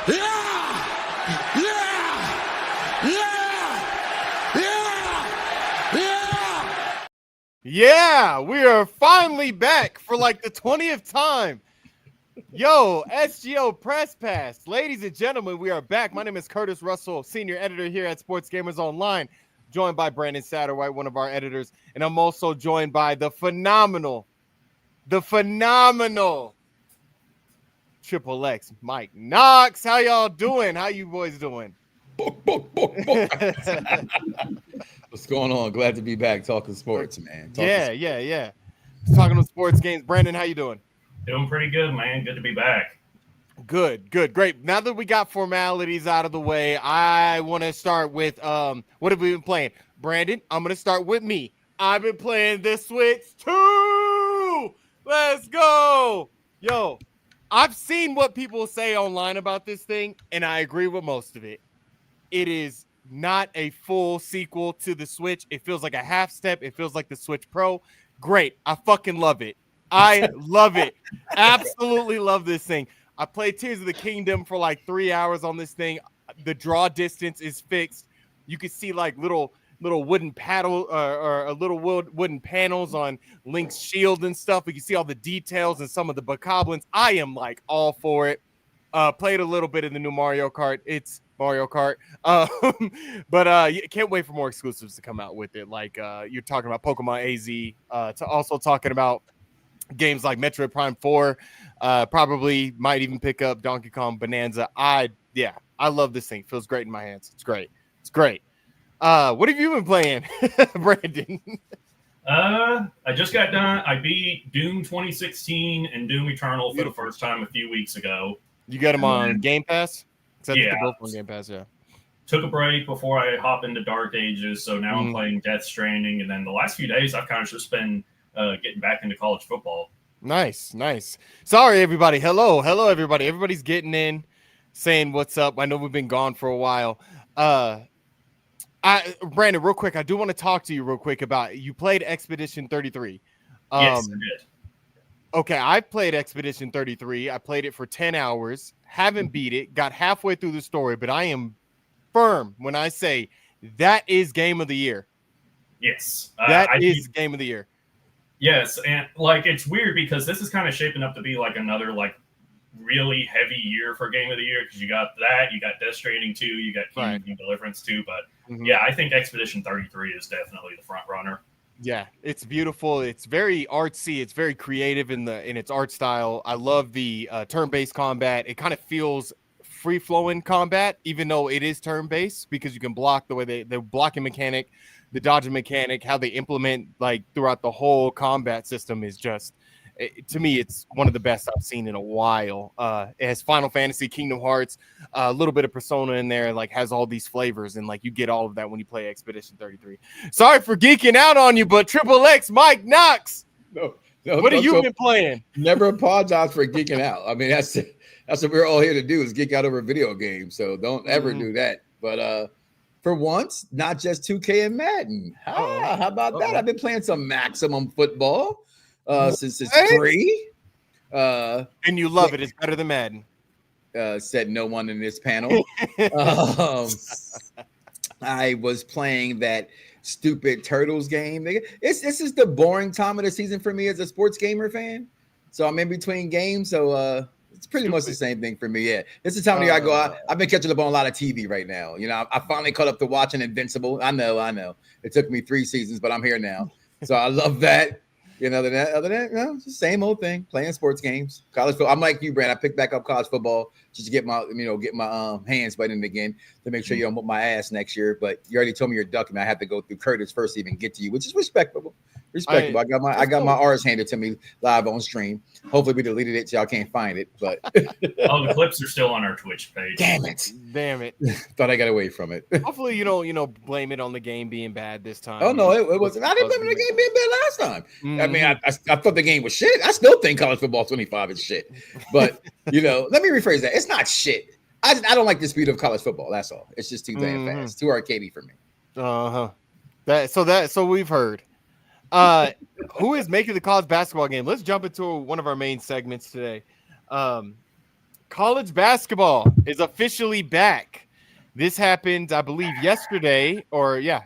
Yeah! Yeah! Yeah! Yeah! Yeah! Yeah, we are finally back for like the 20th time. Yo, SGO Press Pass. Ladies and gentlemen, we are back. My name is Curtis Russell, senior editor here at Sports Gamers Online, joined by Brandon Satterwhite, one of our editors, and I'm also joined by the phenomenal Triple X, Mike Knox. How y'all doing? How you boys doing? What's going on? Glad to be back talking sports, man. Yeah. Talking about sports games. Brandon, how you doing? Doing pretty good, man. Good to be back. Good, great. Now that we got formalities out of the way, I want to start with what have we been playing? Brandon, I'm going to start with me. I've been playing the Switch 2. Let's go. Yo, I've seen what people say online about this thing, and I agree with most of it. It is not a full sequel to the Switch. It feels like a half step. It feels like the Switch Pro. Great. I fucking love it. I love it. Absolutely love this thing. I played Tears of the Kingdom for like 3 hours on this thing. The draw distance is fixed. You can see like little wooden paddle or little wooden panels on Link's shield and stuff. You can see all the details and some of the bokoblins. I am all for it. Played a little bit of the new Mario Kart. It's Mario Kart. But can't wait for more exclusives to come out with it. Like you're talking about Pokemon AZ, to also talking about games like Metroid Prime 4, probably might even pick up Donkey Kong Bonanza. I love this thing. Feels great in my hands. It's great. What have you been playing, Brandon? I just got done. I beat Doom 2016 and Doom Eternal for the first time a few weeks ago. You got them on Game Pass? Yeah. Both on Game Pass, yeah. Took a break before I hop into Dark Ages, so now I'm playing Death Stranding, and then the last few days I've kind of just been getting back into college football. Nice. Sorry, everybody. Hello, everybody. Everybody's getting in, saying what's up. I know we've been gone for a while. Brandon, real quick, I do want to talk to you real quick about you played Expedition 33. Yes, I did. Okay, I played Expedition 33. I played it for 10 hours. Haven't beat it. Got halfway through the story, but I am firm when I say that is game of the year. Yes. That is game of the year. Yes, and it's weird because this is kind of shaping up to be another really heavy year for game of the year because you got that, you got Death Stranding 2, you got Kingdom Deliverance 2, but yeah, I think Expedition 33 is definitely the front runner. Yeah, it's beautiful. It's very artsy. It's very creative in its art style. I love the turn-based combat. It kind of feels free-flowing combat, even though it is turn-based because you can block the way the blocking mechanic, the dodging mechanic, how they implement throughout the whole combat system is just, to me, it's one of the best I've seen in a while. It has Final Fantasy, Kingdom Hearts, a little bit of Persona in there, has all these flavors, and you get all of that when you play Expedition 33. Sorry for geeking out on you, but Triple X, Mike Knox, what have you been playing? Never apologize for geeking out. I mean, that's what we're all here to do is geek out over video games. So don't ever do that. But for once, not just 2K and Madden. How about that? I've been playing some Maximum Football. Since it's free. And you love it. It's better than Madden. Said no one in this panel. I was playing that stupid Turtles game. This is the boring time of the season for me as a sports gamer fan. So I'm in between games. So it's pretty much the same thing for me. Yeah. This is the time of year I go out. I've been catching up on a lot of TV right now. You know, I finally caught up to watching Invincible. I know. It took me 3 seasons, but I'm here now. So I love that. You know, other than that, no, it's the same old thing. Playing sports games, college football. I'm like you, Brand. I picked back up college football just to get my hands wet in again to make sure you don't whoop my ass next year. But you already told me you're ducking. I have to go through Curtis first to even get to you, which is respectable. I got my R's handed to me live on stream. Hopefully we deleted it so y'all can't find it. But the clips are still on our Twitch page. Damn it. Thought I got away from it. Hopefully you don't blame it on the game being bad this time. Oh no, it wasn't. I didn't blame the game being bad last time. I mean, I thought the game was shit. I still think college football 25 is shit. But let me rephrase that. It's not shit. I don't like the speed of college football. That's all. It's just too damn fast, too arcadey for me. So we've heard. Who is making the college basketball game? Let's jump into one of our main segments today. college basketball is officially back. This happened, I believe, yesterday, or I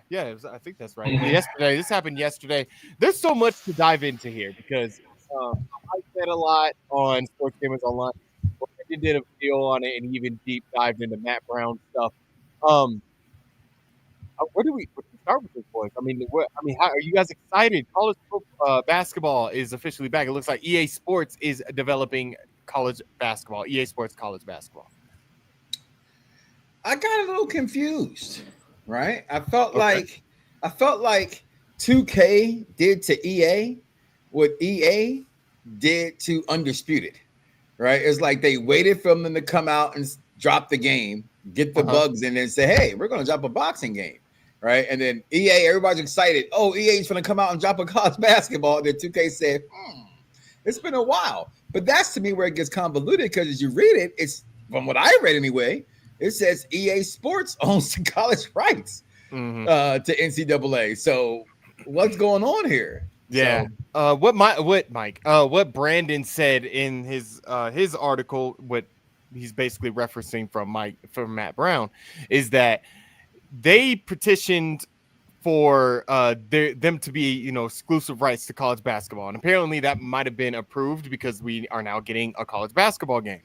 think that's right. Yesterday, this happened yesterday. There's so much to dive into here because I said a lot on Sports Gamers Online. I did a video on it and even deep dived into Matt Brown stuff. Where do we start with this, boys? How are you guys excited? College basketball is officially back. It looks like EA Sports is developing college basketball. EA Sports college basketball. I got a little confused, right? I felt like 2K did to EA what EA did to Undisputed, right? It's like they waited for them to come out and drop the game, get the bugs in, and say, "Hey, we're going to drop a boxing game." Right. And then EA, everybody's excited. Oh, EA's going to come out and drop a college basketball. And then 2K said, it's been a while. But that's to me where it gets convoluted because as you read it, it's from what I read anyway, it says EA Sports owns the college rights to NCAA. So what's going on here? Yeah. So, what Brandon said in his article, what he's basically referencing from Matt Brown, is that they petitioned for them to be, exclusive rights to college basketball. And apparently that might have been approved because we are now getting a college basketball game.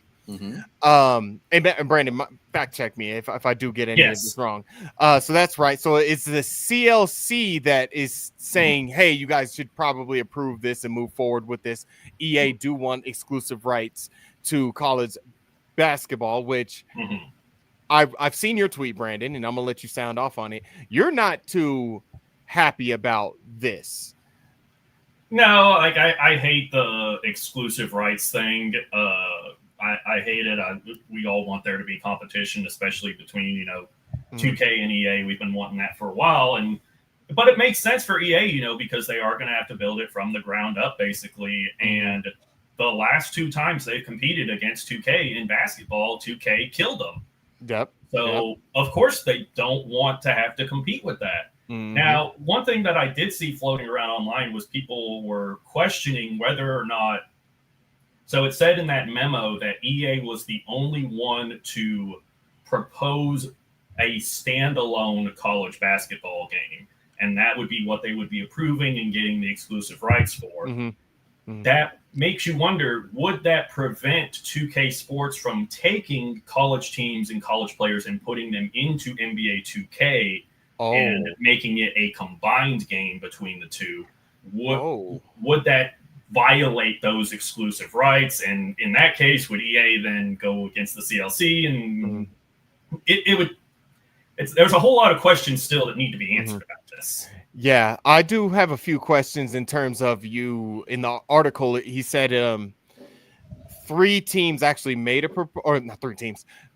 And Brandon, fact check me if I do get any of this wrong. So that's right. So it's the CLC that is saying, hey, you guys should probably approve this and move forward with this. EA do want exclusive rights to college basketball, which I've seen your tweet, Brandon, and I'm gonna let you sound off on it. You're not too happy about this. No, like I hate the exclusive rights thing. I hate it. We all want there to be competition, especially between 2K and EA. We've been wanting that for a while, but it makes sense for EA, because they are going to have to build it from the ground up, basically. And the last 2 times they've competed against 2K in basketball, 2K killed them. Yep. So, of course, they don't want to have to compete with that. Now, one thing that I did see floating around online was people were questioning whether or not. So it said in that memo that EA was the only one to propose a standalone college basketball game. And that would be what they would be approving and getting the exclusive rights for. That makes you wonder, would that prevent 2K Sports from taking college teams and college players and putting them into NBA 2K and making it a combined game between the two? Would that violate those exclusive rights? And in that case, would EA then go against the CLC? And it would. There's a whole lot of questions still that need to be answered about this. Yeah, I do have a few questions in terms of you. In the article, he said 3 teams actually made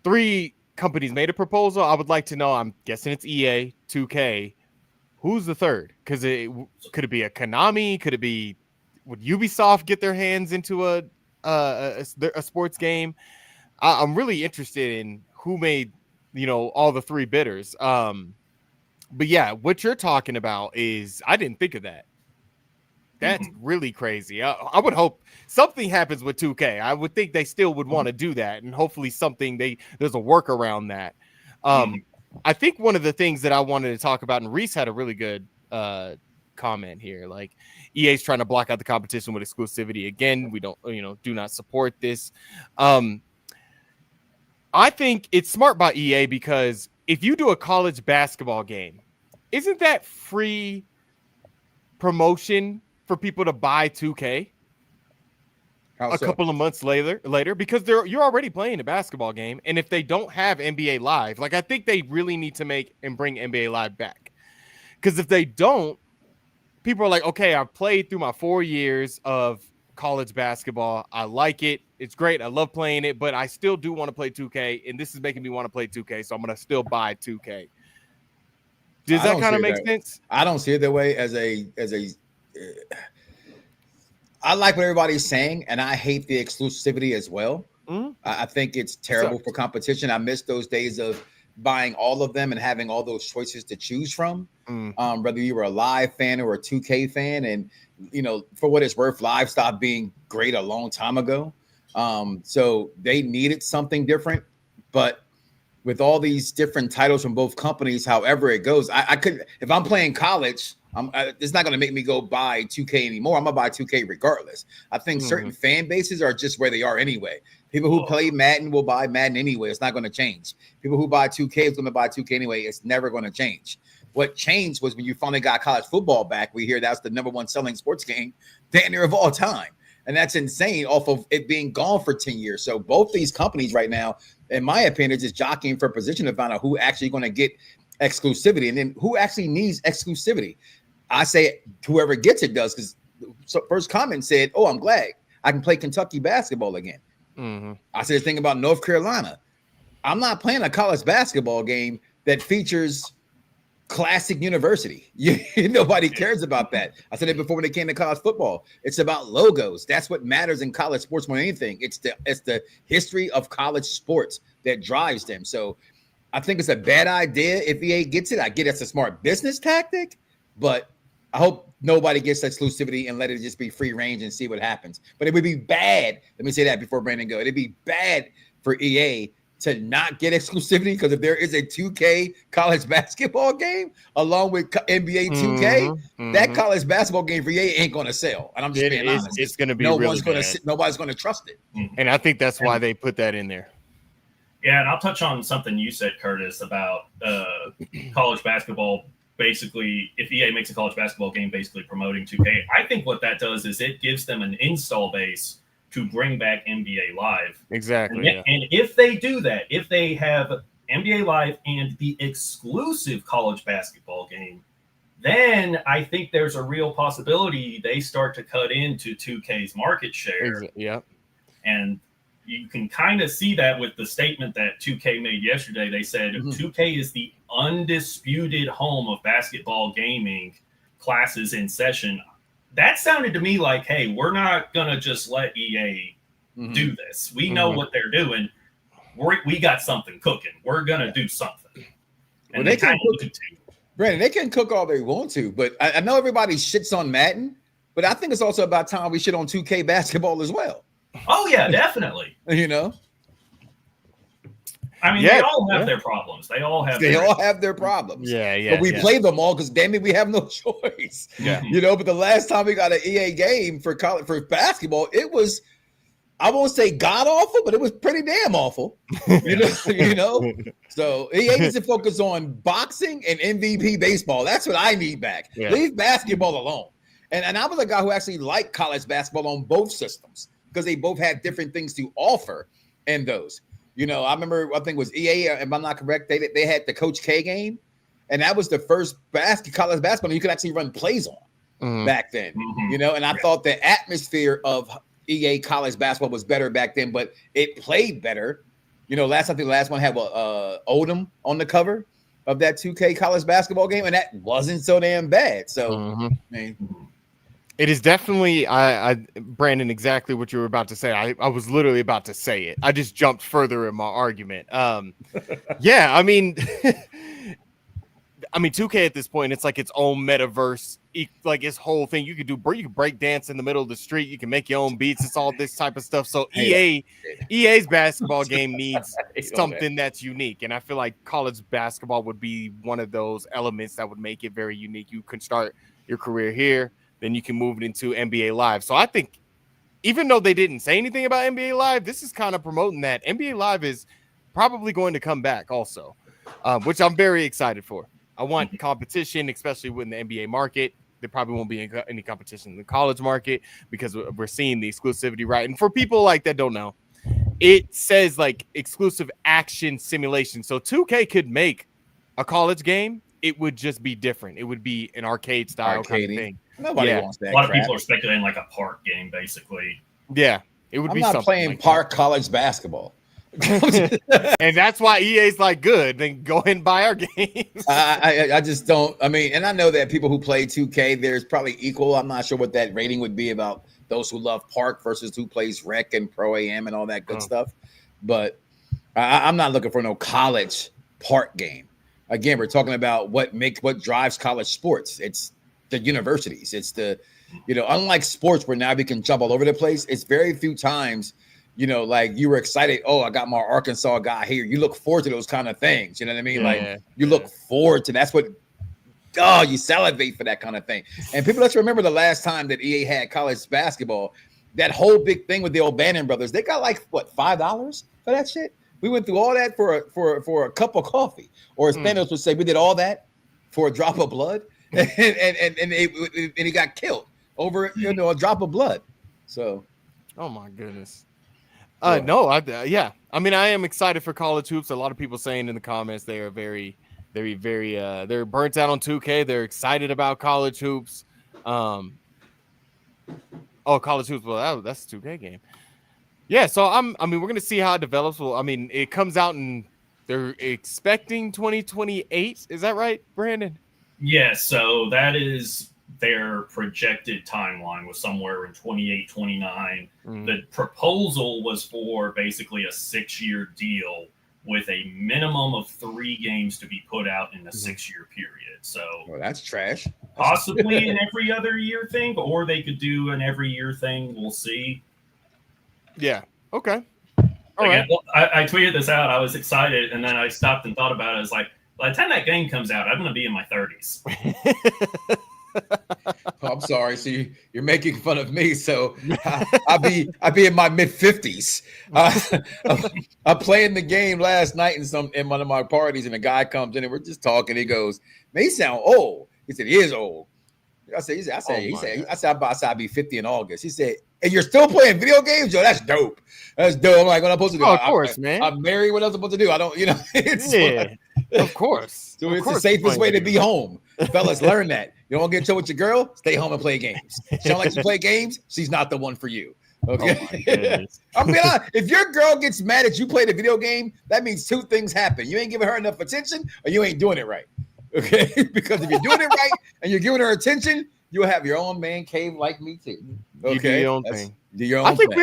three companies made a proposal. I would like to know, I'm guessing it's EA, 2K. Who's the third? Because could it be a Konami? Could it be, would Ubisoft get their hands into a sports game? I'm really interested in who made, all the 3 bidders. But yeah, what you're talking about is, I didn't think of that. That's really crazy. I would hope something happens with 2K. I would think they still would want to do that, and hopefully there's a work around that. I think one of the things that I wanted to talk about, and Reese had a really good comment here, like EA's trying to block out the competition with exclusivity. Again, we don't, do not support this. I think it's smart by EA because if you do a college basketball game, isn't that free promotion for people to buy 2K couple of months later? Because you're already playing a basketball game, and if they don't have NBA Live, like I think they really need to make and bring NBA Live back. Because if they don't, people are like, okay, I've played through my 4 years of college basketball. I like it. It's great. I love playing it, but I still do want to play 2K, and this is making me want to play 2K, so I'm going to still buy 2K. Does that kind of make sense? I don't see it that way. I like what everybody's saying, and I hate the exclusivity as well. I think it's terrible for competition. I miss those days of buying all of them and having all those choices to choose from, whether you were a Live fan or a 2K fan. And, for what it's worth, Live stopped being great a long time ago. So they needed something different, but with all these different titles from both companies, however it goes, I could, if I'm playing college, it's not going to make me go buy 2K anymore. I'm going to buy 2K regardless. I think certain fan bases are just where they are anyway. People who play Madden will buy Madden anyway. It's not going to change. People who buy 2K is going to buy 2K anyway. It's never going to change. What changed was when you finally got college football back. We hear that's the #1 selling sports game damn near of all time. And that's insane off of it being gone for 10 years. So both these companies right now, in my opinion, are just jockeying for position to find out who actually going to get exclusivity and then who actually needs exclusivity. I say whoever gets it does, because first comment said, oh, I'm glad I can play Kentucky basketball again. I said the thing about North Carolina. I'm not playing a college basketball game that features Classic University. Nobody cares about that. I said it before when it came to college football. It's about logos. That's what matters in college sports more than anything. It's the history of college sports that drives them. So I think it's a bad idea if EA gets it. I get it's a smart business tactic, but I hope nobody gets exclusivity and let it just be free range and see what happens. But it would be bad. Let me say that before Brandon goes. It'd be bad for EA to not get exclusivity, because if there is a 2K college basketball game along with NBA 2K, that college basketball game for EA ain't going to sell. And I'm just being honest. It's going to be nobody's going to trust it. And I think that's why they put that in there. Yeah, and I'll touch on something you said, Curtis, about college basketball. Basically, if EA makes a college basketball game basically promoting 2K, I think what that does is it gives them an install base to bring back NBA Live. Exactly. And if they do that, if they have NBA Live and the exclusive college basketball game, then I think there's a real possibility they start to cut into 2K's market share. And you can kind of see that with the statement that 2K made yesterday. They said 2K is the undisputed home of basketball gaming, classes in session. That sounded to me like, hey, we're not going to just let EA do this. We know what they're doing. We got something cooking. We're going to do something. And they can cook, Brandon, they can cook all they want to, but I know everybody shits on Madden, but I think it's also about time we shit on 2K basketball as well. Oh, yeah, definitely. You know? I mean, they all have their problems. They all have their problems. But we play them all because, damn it, we have no choice. You know, but the last time we got an EA game for basketball, it was, I won't say god awful, but it was pretty damn awful. You know? So EA needs to focus on boxing and MVP baseball. That's what I need back. Leave basketball alone. And I was a guy who actually liked college basketball on both systems because they both had different things to offer in those. You know, I remember, I think it was EA, if I'm not correct, they had the Coach K game, and that was the first college basketball you could actually run plays on back then. You know, and I thought the atmosphere of EA college basketball was better back then, but it played better. You know, I think the last one had Odom on the cover of that 2K college basketball game, and that wasn't so damn bad. So, I mean, it is definitely, Brandon, exactly what you were about to say. I was literally about to say it. I just jumped further in my argument. Yeah, I mean, 2K at this point, it's like its own metaverse, like its whole thing. You can break dance in the middle of the street. You can make your own beats. It's all this type of stuff. So EA's basketball game needs something that's unique. And I feel like college basketball would be one of those elements that would make it very unique. You can start your career here. Then you can move it into NBA Live. So I think even though they didn't say anything about NBA Live, this is kind of promoting that NBA Live is probably going to come back also, which I'm very excited for. I want competition, especially within the NBA market. There probably won't be any competition in the college market because we're seeing the exclusivity, right? And for people like that don't know, it says like exclusive action simulation. So 2K could make a college game. It would just be different. It would be an arcade style kind of thing. Nobody wants that. A lot of people are speculating like a park game, basically. Yeah, it would be something. I'm not playing like park college basketball. And that's why EA's like, good, then go ahead and buy our games. I just don't. I mean, and I know that people who play 2K, there's probably equal. I'm not sure what that rating would be about those who love park versus who plays rec and pro AM and all that good stuff. But I'm not looking for no college park game. Again, we're talking about what drives college sports. It's the universities. It's the, unlike sports where now we can jump all over the place. It's very few times you know, like you were excited. Oh, I got my Arkansas guy here. You look forward to those kind of things. You know what I mean? Like you look forward to that's what. Oh, you salivate for that kind of thing. And people, let's remember the last time that EA had college basketball. That whole big thing with the O'Bannon brothers. They got like what $5 for that shit. We went through all that for a cup of coffee, or as Thanos would say, we did all that for a drop of blood, and he got killed over a drop of blood. So, oh my goodness. No, I mean, I am excited for college hoops. A lot of people saying in the comments they are very, they're burnt out on 2K. They're excited about college hoops. College hoops. Well, that's a 2K game. Yeah, so I mean, we're gonna see how it develops. Well, I mean, it comes out and they're expecting 2028. Is that right, Brandon? Yeah, so that is their projected timeline was somewhere in 28, 29. The proposal was for basically a 6-year deal with a minimum of 3 games to be put out in a 6-year period. So that's trash. Possibly an every other year thing, or they could do an every year thing. We'll see. Yeah. Okay. All right. I tweeted this out. I was excited, and then I stopped and thought about it. I was like, by the time that game comes out, I'm going to be in my 30s. I'm sorry. So you're making fun of me. So I'll be in my mid 50s. I'm playing the game last night in one of my parties, and a guy comes in and we're just talking. He goes, "Man, he sound old." He said, "He is old." I said, I'll be 50 in August. He said, "And you're still playing video games? Yo, that's dope. That's dope." I'm like, what am I supposed to do? Of course, man. I'm married. What else am I supposed to do? I don't, it's fun. Of course. So it's the safest way to be home. Fellas, learn that. You don't want to get in trouble with your girl? Stay home and play games. She don't like to play games? She's not the one for you. Okay. I'm being honest. If your girl gets mad at you playing a video game, that means 2 things happen. You ain't giving her enough attention, or you ain't doing it right. Okay. Because if you're doing it right and you're giving her attention, you'll have your own man cave like me too. Okay. You do your own thing. Do your own I think thing.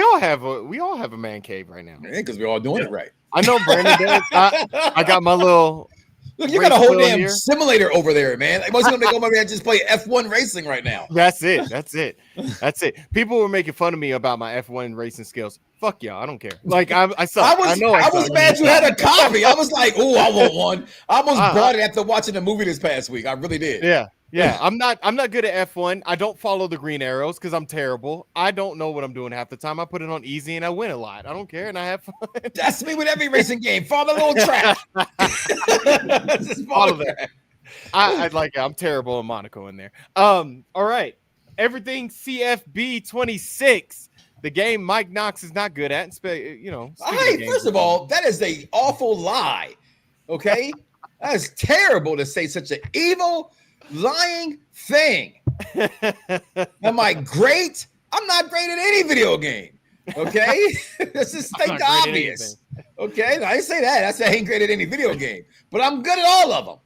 we all have a man cave right now. Because we're all doing it right. I know Brandon does. I got my little. Look, you got a whole damn simulator over there, man. Like, most of them go over there and just play F1 racing right now. That's it. People were making fun of me about my F1 racing skills. Fuck y'all, I don't care. Like I was mad you had a copy. I was like, "Oh, I want one." I almost bought it after watching the movie this past week. I really did. Yeah. I'm not good at F1. I don't follow the green arrows because I'm terrible. I don't know what I'm doing half the time. I put it on easy and I win a lot. I don't care and I have fun. That's me with every racing game. Follow the little track. Just follow that. I'm terrible in Monaco in there. All right. Everything CFB 26. The game Mike Knox is not good at. Hey, first of all, that is an awful lie. Okay? That is terrible to say such an evil, lying thing. Am I great? I'm not great at any video game. Okay? Let's just state the obvious. Okay? No, I didn't say that. I said I ain't great at any video game. But I'm good at all of them.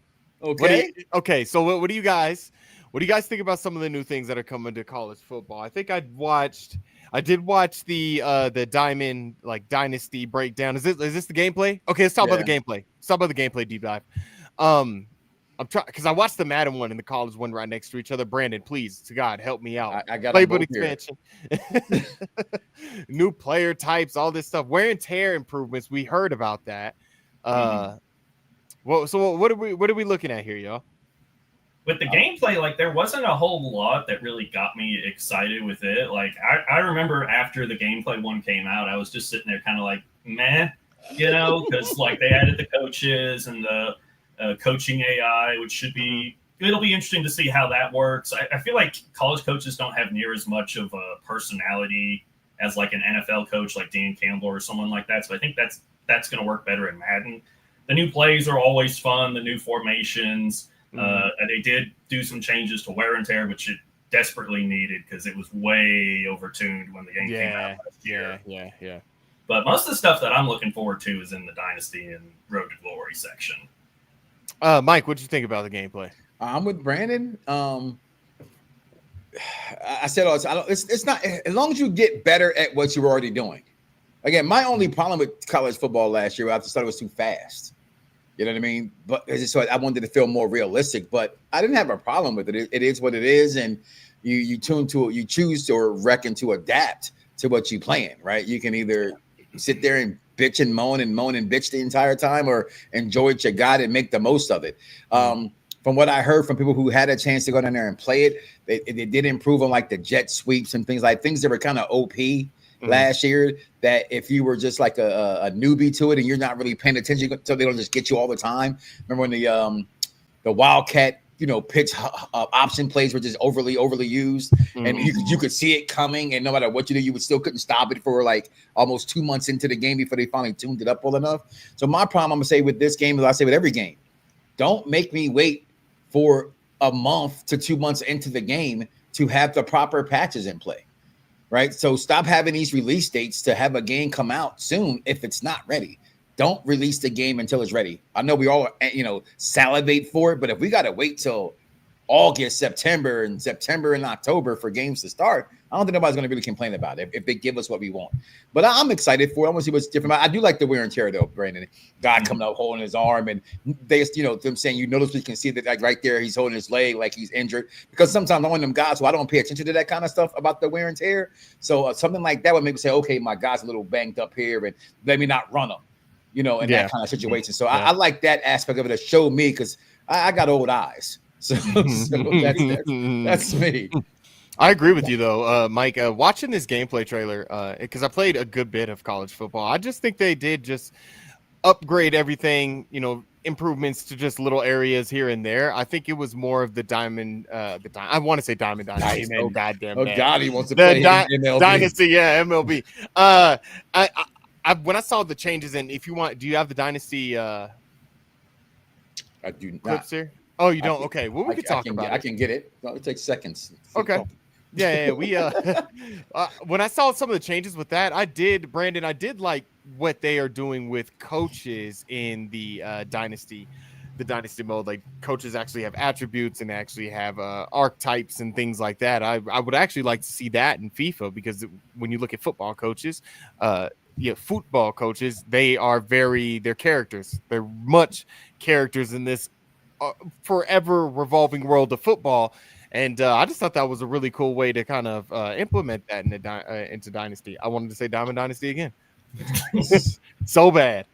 Okay? So what do you guys think about some of the new things that are coming to college football? I think I did watch the Diamond Dynasty breakdown. Is this the gameplay? Okay, let's talk about the gameplay. Let's talk about the gameplay deep dive. I'm trying because I watched the Madden one and the college one right next to each other. Brandon, please, to God, help me out. I got playbook expansion, new player types, all this stuff, wear and tear improvements. We heard about that. What are we looking at here, y'all? With the gameplay, there wasn't a whole lot that really got me excited with it. I remember after the gameplay one came out, I was just sitting there kind of like, meh, because they added the coaches and the coaching AI, which it'll be interesting to see how that works. I feel like college coaches don't have near as much of a personality as an NFL coach like Dan Campbell or someone like that. So I think that's going to work better in Madden. The new plays are always fun, the new formations. They did do some changes to wear and tear, which it desperately needed because it was way overtuned when the game came out last year. Yeah. But most of the stuff that I'm looking forward to is in the Dynasty and Road to Glory section. Mike, what did you think about the gameplay? I'm with Brandon. I said all this, it's not as long as you get better at what you're already doing. Again, my only problem with college football last year, I thought it was too fast. You know what I mean? But so I wanted to feel more realistic, but I didn't have a problem with it. It is what it is, and you choose to or reckon to adapt to what you're playing, right? You can either sit there and bitch and moan and bitch the entire time, or enjoy what you got and make the most of it. From what I heard from people who had a chance to go down there and play it, they did improve on like the jet sweeps and things that were kind of OP last year, that if you were just like a newbie to it and you're not really paying attention, so they don't just get you all the time. Remember when the Wildcat, pitch option plays were just overly used, and you could see it coming, and no matter what you do, you still couldn't stop it for like almost 2 months into the game before they finally tuned it up well enough. So my problem, I'm gonna say with this game, is I say with every game, don't make me wait for a month to 2 months into the game to have the proper patches in play, right? So stop having these release dates to have a game come out soon if it's not ready. Don't release the game until it's ready. I know we all, salivate for it, but if we got to wait till August, September and October for games to start, I don't think nobody's going to really complain about it if they give us what we want. But I'm excited for it. I want to see what's different. I do like the wear and tear, though, Brandon. Guy coming up holding his arm, and they, them saying, we can see that like right there, he's holding his leg like he's injured. Because sometimes I'm one of them guys who I don't pay attention to that kind of stuff about the wear and tear. So something like that would make me say, okay, my guy's a little banged up here, and let me not run him. In that kind of situation. So I like that aspect of it to show me, because I got old eyes. So that's me. I agree with you, though, Mike. Watching this gameplay trailer, because I played a good bit of college football, I just think they did just upgrade everything, improvements to just little areas here and there. I think it was more of the Diamond, I want to say Diamond Dynasty. Oh, goddamn. Oh, God, he wants to play MLB. Dynasty, yeah, MLB. When I saw the changes, and if you want, do you have the Dynasty I do not. clips here? Oh, you don't? Okay. Well, we can talk about it. I can get it. It takes seconds. Okay. Yeah. We when I saw some of the changes with that, I did like what they are doing with coaches in the Dynasty mode. Like, coaches actually have attributes and actually have archetypes and things like that. I would actually like to see that in FIFA, because when you look at football coaches, football coaches, they're characters. They're much characters in this forever revolving world of football. And I just thought that was a really cool way to kind of implement that into Dynasty. I wanted to say Diamond Dynasty again. So bad.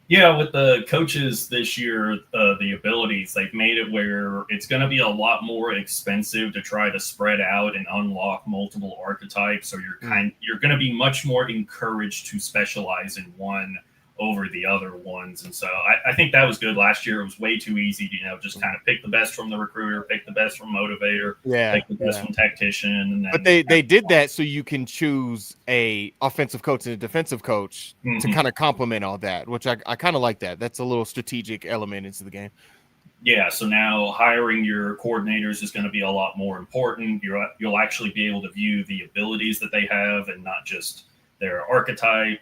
Yeah, with the coaches this year, the abilities, they've made it where it's going to be a lot more expensive to try to spread out and unlock multiple archetypes. So you're going to be much more encouraged to specialize in one over the other ones. And so I think that was good last year. It was way too easy to, just kind of pick the best from the recruiter, pick the best from motivator, pick the best from tactician. And then, but they did that so you can choose a offensive coach and a defensive coach to kind of complement all that, which I kind of like that. That's a little strategic element into the game. Yeah, so now hiring your coordinators is going to be a lot more important. You'll actually be able to view the abilities that they have and not just their archetype.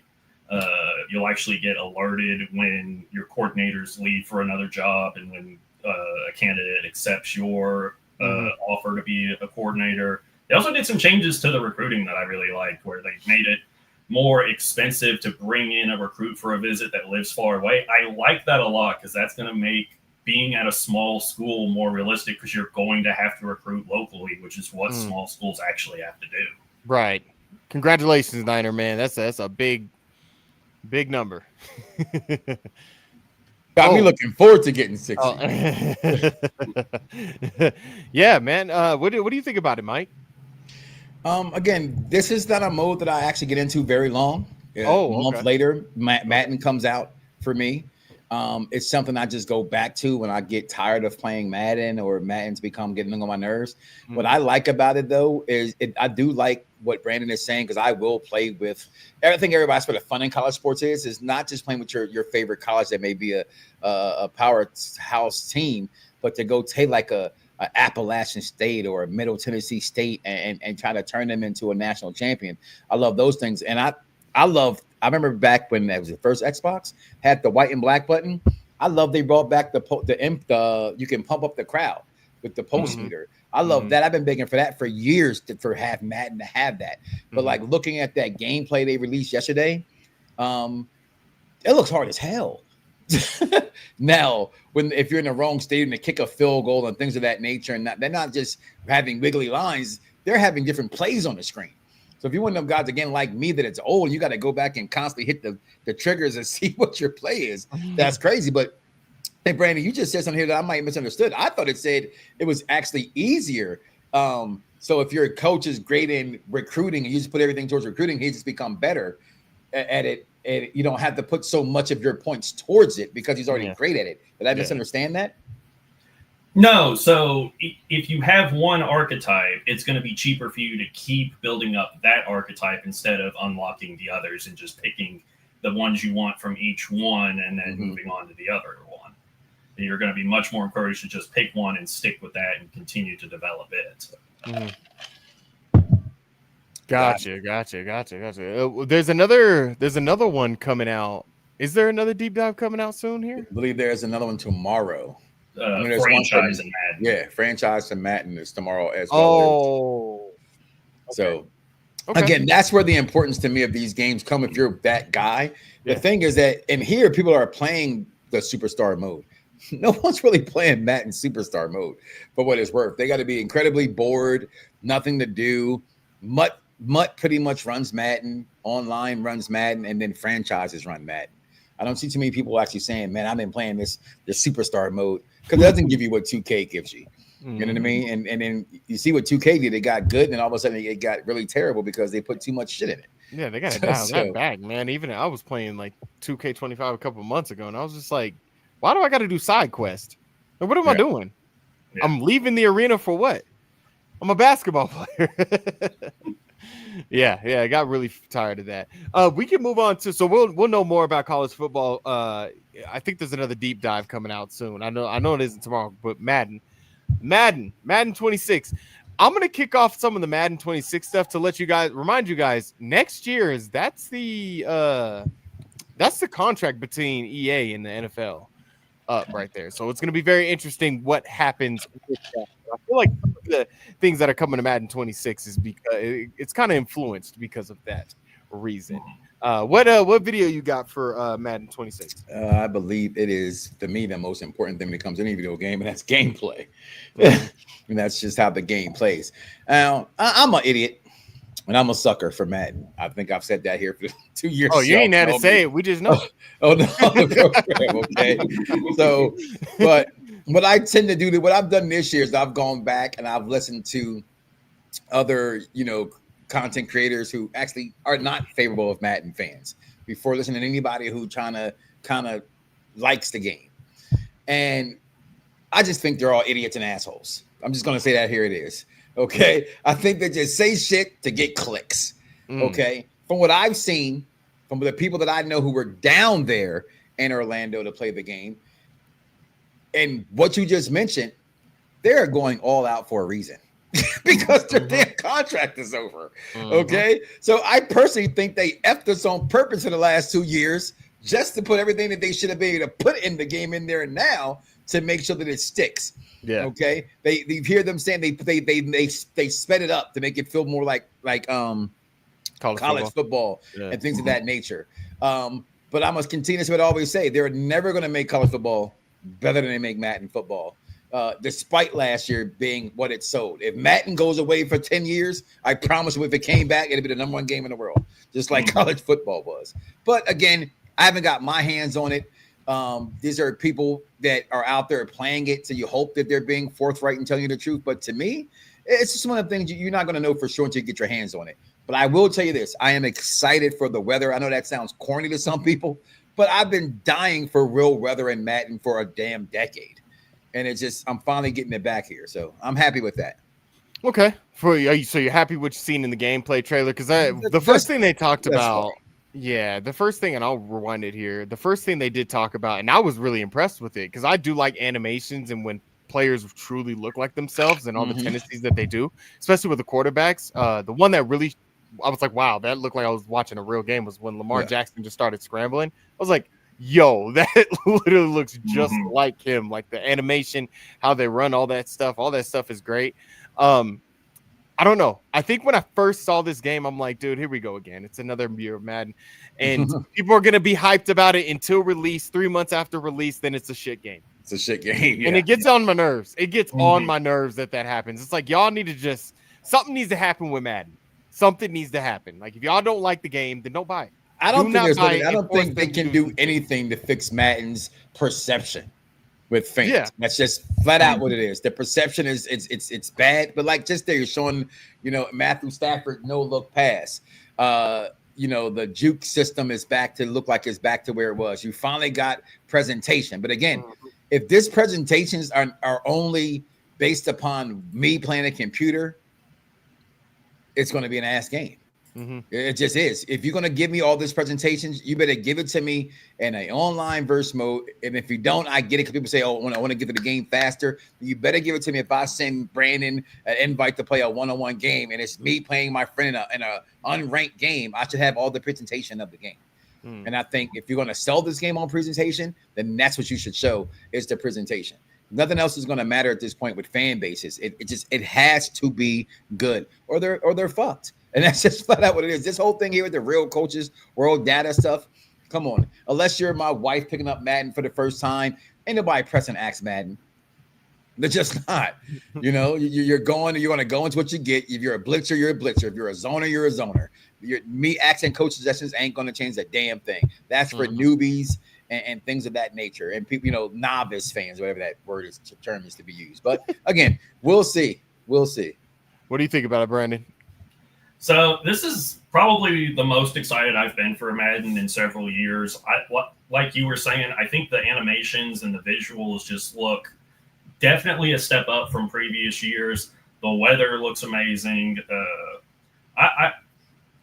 You'll actually get alerted when your coordinators leave for another job and when a candidate accepts your offer to be a coordinator. They also did some changes to the recruiting that I really liked, where they made it more expensive to bring in a recruit for a visit that lives far away. I like that a lot, because that's going to make being at a small school more realistic, because you're going to have to recruit locally, which is what small schools actually have to do. Right. Congratulations, Niner, man. That's a big number. Got me looking forward to getting 60. Yeah, man. What do you think about it, Mike? Again, this is not a mode that I actually get into very long. A month later, Madden comes out for me. It's something I just go back to when I get tired of playing Madden, or Madden's getting on my nerves. What I like about it, though, is I do like what Brandon is saying, because I will play with everything. Everybody's for the fun in college sports is not just playing with your favorite college that may be a powerhouse team, but to go take like a Appalachian State or a Middle Tennessee State and try to turn them into a national champion. I love those things. And I remember back when that was the first Xbox had the white and black button. I love they brought back the you can pump up the crowd with the pulse meter. I love that. I've been begging for that for years for have Madden to have that. But like looking at that gameplay they released yesterday, it looks hard as hell. Now, if you're in the wrong stadium to kick a field goal and things of that nature, and they're not just having wiggly lines, they're having different plays on the screen. So if you're one of them guys again like me that it's old, you got to go back and constantly hit the triggers and see what your play is. That's crazy. But hey, Brandon, you just said something here that I might have misunderstood. I thought it said it was actually easier. So if your coach is great in recruiting and you just put everything towards recruiting, he just become better at it. And you don't have to put so much of your points towards it because he's already great at it. Did I misunderstand that? No. So if you have one archetype, it's going to be cheaper for you to keep building up that archetype instead of unlocking the others and just picking the ones you want from each one and then moving on to the other one. And you're going to be much more encouraged to just pick one and stick with that and continue to develop it. Gotcha. There's another one coming out. Is there another deep dive coming out soon here? I believe there's another one tomorrow. Franchise and Madden. Yeah, franchise and Madden is tomorrow as well. Oh, so again, that's where the importance to me of these games come. If you're that guy, the thing is that in here people are playing the superstar mode. No one's really playing Madden superstar mode for what it's worth. They got to be incredibly bored, nothing to do. Mutt pretty much runs Madden, online runs Madden, and then franchises run Madden. I don't see too many people actually saying, man, I've been playing this superstar mode, because it doesn't give you what 2K gives you. You know what I mean? And then you see what 2K did. It got good, and then all of a sudden it got really terrible because they put too much shit in it. Yeah, they got to dial that back, man. Even I was playing like 2K25 a couple of months ago, and I was just like, why do I got to do side quest? Like, what am I doing? Yeah. I'm leaving the arena for what? I'm a basketball player. Yeah, I got really tired of that. We can move on to, so we'll know more about college football. I think there's another deep dive coming out soon. I know it isn't tomorrow, but Madden 26. I'm gonna kick off some of the Madden 26 stuff to remind you guys. Next year that's the contract between EA and the NFL up right there. So it's gonna be very interesting what happens with that. I feel like some of the things that are coming to Madden 26 is because it's kind of influenced because of that reason. What video you got for Madden 26? I believe it is, to me, the most important thing when it comes to any video game, and that's gameplay. And that's just how the game plays. Now, I'm an idiot, and I'm a sucker for Madden. I think I've said that here for 2 years. Oh, you ain't had to say it. We just know. Oh no, okay. So, but what I tend to do, what I've done this year is I've gone back and I've listened to other, content creators who actually are not favorable of Madden fans before listening to anybody who kind of likes the game. And I just think they're all idiots and assholes. I'm just going to say that here it is. Okay. I think they just say shit to get clicks. Okay. From what I've seen, from the people that I know who were down there in Orlando to play the game, and what you just mentioned, they're going all out for a reason. Because their damn contract is over. Okay. So I personally think they effed us on purpose in the last 2 years just to put everything that they should have been able to put in the game in there now to make sure that it sticks. Yeah. Okay. They hear them saying they sped it up to make it feel more like college football and things of that nature. But I must continue to always say they're never going to make college football better than they make Madden football. Despite last year being what it sold. If Madden goes away for 10 years, I promise you, if it came back, it'd be the number one game in the world, just like college football was. But again, I haven't got my hands on it. These are people that are out there playing it, so you hope that they're being forthright and telling you the truth. But to me, it's just one of the things you're not going to know for sure until you get your hands on it. But I will tell you this. I am excited for the weather. I know that sounds corny to some people, but I've been dying for real weather in Madden for a damn decade. And it's just, I'm finally getting it back here. So I'm happy with that. Okay. So you're happy with what you've seen in the gameplay trailer? Because the first thing they talked about, the first thing, and I'll rewind it here. The first thing they did talk about, and I was really impressed with it because I do like animations and when players truly look like themselves and all the tendencies that they do, especially with the quarterbacks. The one that really, I was like, wow, that looked like I was watching a real game was when Lamar Jackson just started scrambling. I was like, yo, that literally looks just like him. Like the animation, how they run, all that stuff is great. I don't know. I think when I first saw this game, I'm like, dude, here we go again. It's another year of Madden. And people are going to be hyped about it until release. 3 months after release, then it's a shit game. It's a shit game. And it gets on my nerves. It gets on my nerves that happens. It's like, y'all need to something needs to happen with Madden. Something needs to happen. Like if y'all don't like the game, then don't buy it. I don't think there's buy I don't and force think they them to can use do the anything to fix Madden's perception with fans. Yeah. That's just flat out what it is. The perception is it's bad, but like just there, you're showing, Matthew Stafford no look pass. The juke system is back to look like it's back to where it was. You finally got presentation. But again, if this presentations are only based upon me playing a computer, it's going to be an ass game. It just is. If you're going to give me all these presentations, you better give it to me in an online verse mode. And if you don't, I get it because people say, oh, I want to get to the game faster. You better give it to me if I send Brandon an invite to play a one-on-one game and it's me playing my friend in a unranked game. I should have all the presentation of the game. And I think if you're going to sell this game on presentation, then that's what you should show is the presentation. Nothing else is going to matter at this point with fan bases. It has to be good or they're fucked. And that's just flat out what it is. This whole thing here with the real coaches, world data stuff. Come on. Unless you're my wife picking up Madden for the first time, ain't nobody pressing Axe Madden. They're just not. You're going to go into what you get. If you're a blitzer, you're a blitzer. If you're a zoner, you're a zoner. Me asking coach suggestions ain't going to change a damn thing. That's for newbies and things of that nature. And people, novice fans, whatever that term is to be used. But again, we'll see. We'll see. What do you think about it, Brandon? So this is probably the most excited I've been for Madden in several years. Like you were saying, I think the animations and the visuals just look definitely a step up from previous years. The weather looks amazing.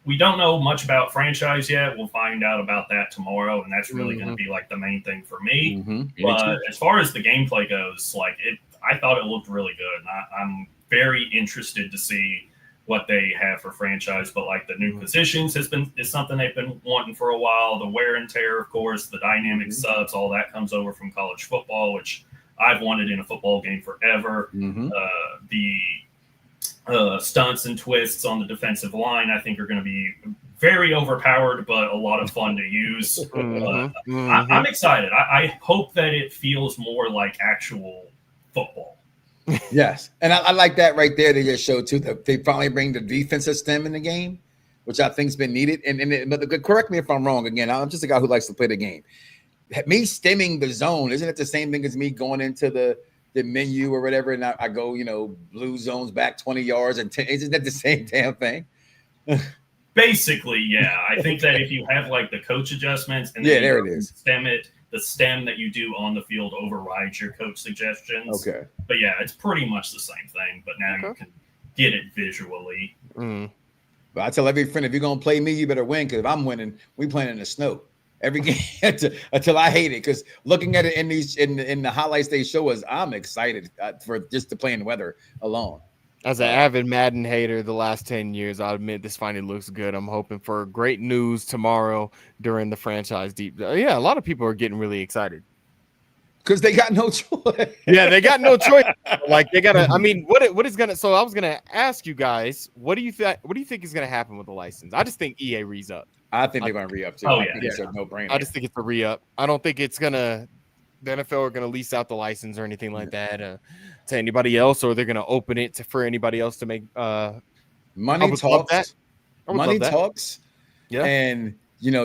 We don't know much about franchise yet. We'll find out about that tomorrow, and that's really going to be like the main thing for me. But as far as the gameplay goes, I thought it looked really good. And I'm very interested to see what they have for franchise, but like the new positions is something they've been wanting for a while. The wear and tear, of course, the dynamic subs, all that comes over from college football, which I've wanted in a football game forever. The stunts and twists on the defensive line, I think, are going to be very overpowered, but a lot of fun to use. I'm excited. I hope that it feels more like actual football. Yes, and I like that right there. They just showed too that they finally bring the defensive stem in the game, which I think's been needed. But correct me if I'm wrong. Again, I'm just a guy who likes to play the game. Me stemming the zone, isn't it the same thing as me going into the menu or whatever, and I go, blue zones back 20 yards and 10? Isn't that the same damn thing? Basically, yeah. I think that if you have like the coach adjustments and then there it is. The stem that you do on the field overrides your coach suggestions. Okay. But yeah, it's pretty much the same thing, but now you can get it visually. But I tell every friend, if you're going to play me, you better win, because if I'm winning, we playing in the snow. Every game until I hate it, because looking at it in the highlights they show us, I'm excited for just to play in weather alone. As an avid Madden hater the last 10 years, I'll admit this finally looks good. I'm hoping for great news tomorrow during the franchise deep. Yeah, a lot of people are getting really excited. Because they got no choice. Yeah, they got no choice. Like they gotta. I mean, what is gonna? So I was gonna ask you guys, what do you think is gonna happen with the license? I just think EA re-ups. I think they're gonna re-up too. Oh, I yeah. think it's a no-brainer. I just think it's a re-up. I don't think it's gonna. The NFL are gonna lease out the license or anything like that to anybody else, or they're gonna open it for anybody else to make. Money talks. Money that. talks. Yeah. And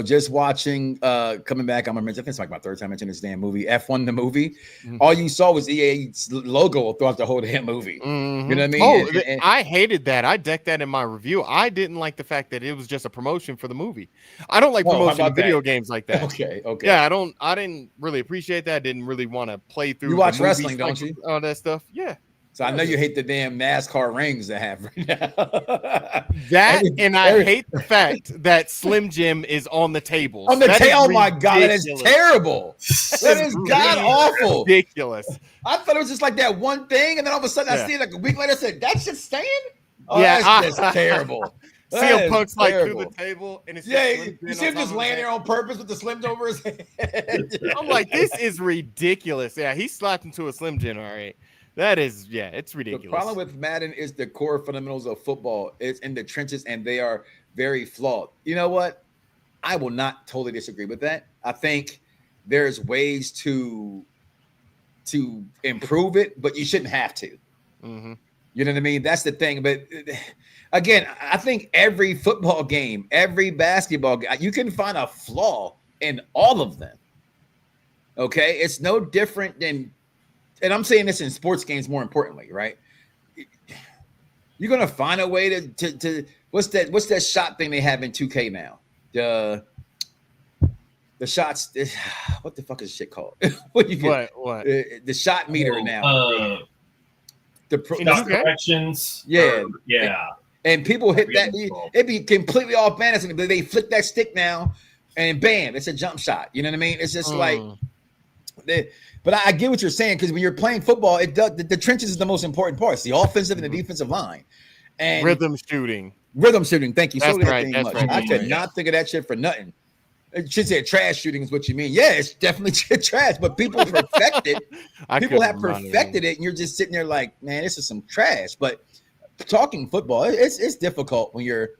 just watching coming back, I think it's like my third time mentioning this damn movie, F1 the movie. All you saw was EA's logo throughout the whole damn movie. You know what I mean? Oh, I hated that. I decked that in my review. I didn't like the fact that it was just a promotion for the movie. I don't like promotion in video games like that. Okay. Yeah, I didn't really appreciate that. I didn't really want to play through. You watch wrestling, don't you? All that stuff. Yeah. So I know you hate the damn NASCAR rings they have right now. I hate the fact that Slim Jim is on the table. On the table. Oh my God, that is terrible. That is god awful. Ridiculous. I thought it was just like that one thing, and then all of a sudden I see it like a week later. I said, "That shit staying?" Oh, yeah, that's just terrible. CM Punk's like through the table, and it's you see him just laying there on purpose with the Slims over his head. I'm like, this is ridiculous. Yeah, he slapped into a Slim Jim. All right. That is, it's ridiculous. The problem with Madden is the core fundamentals of football. It's in the trenches, and they are very flawed. You know what? I will not totally disagree with that. I think there's ways to improve it, but you shouldn't have to. You know what I mean? That's the thing. But again, I think every football game, every basketball game, you can find a flaw in all of them. Okay, it's no different than, and I'm saying this in sports games more importantly, right? You're gonna find a way to what's that shot thing they have in 2K now? The shots. What the fuck is shit called? What the shot meter now? The corrections. Yeah, yeah. And people hit that. It'd be completely off balance, and they flick that stick now, and bam, it's a jump shot. You know what I mean? It's just like. But I get what you're saying, because when you're playing football, the trenches is the most important part. It's the offensive and the defensive line, and rhythm shooting. Thank you. That's right. I could not think of that shit for nothing. It should say trash shooting is what you mean. Yeah, it's definitely trash, but people perfect it. People have perfected it, and you're just sitting there like, man, this is some trash. But talking football, it's difficult when you're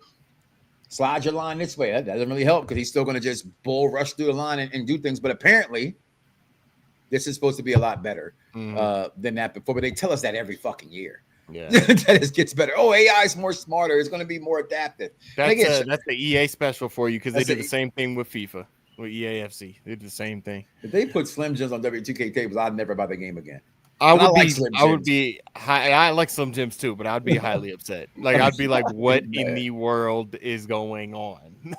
slide your line this way. That doesn't really help, because he's still going to just bull rush through the line and do things. But apparently, this is supposed to be a lot better than that before. But they tell us that every fucking year. Yeah, that it gets better. Oh, AI is more smarter. It's going to be more adaptive. That's the EA special for you, because they do the same thing with FIFA, with EAFC. They do the same thing. If they put Slim Jims on W2K tables, I'd never buy the game again. I would be high. I like Slim Jims too, but I'd be highly upset. Like, I'd be like, what in the world is going on?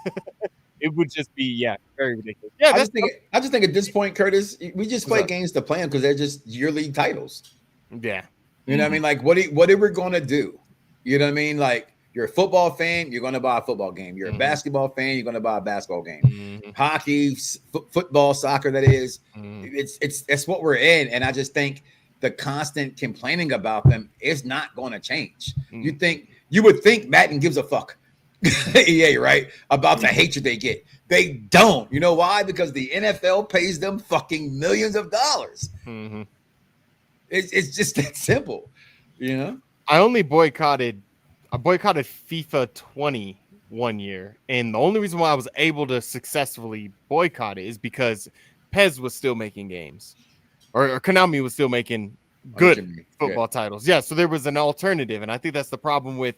It would just be, very ridiculous. Yeah, I just think at this point, Curtis, we just play games to play them because they're just yearly titles. Yeah. You know what I mean? Like, what are we going to do? You know what I mean? Like, you're a football fan, you're going to buy a football game. You're a basketball fan, you're going to buy a basketball game. Hockey, football, soccer, that is. It's what we're in. And I just think the constant complaining about them is not going to change. You would think Madden gives a fuck. EA, right? About the hatred they get. They don't. You know why? Because the NFL pays them fucking millions of dollars. It's just that simple, you know. I boycotted FIFA 20 one year, and the only reason why I was able to successfully boycott it is because PES was still making games, or Konami was still making good football titles. Yeah, so there was an alternative, and I think that's the problem with.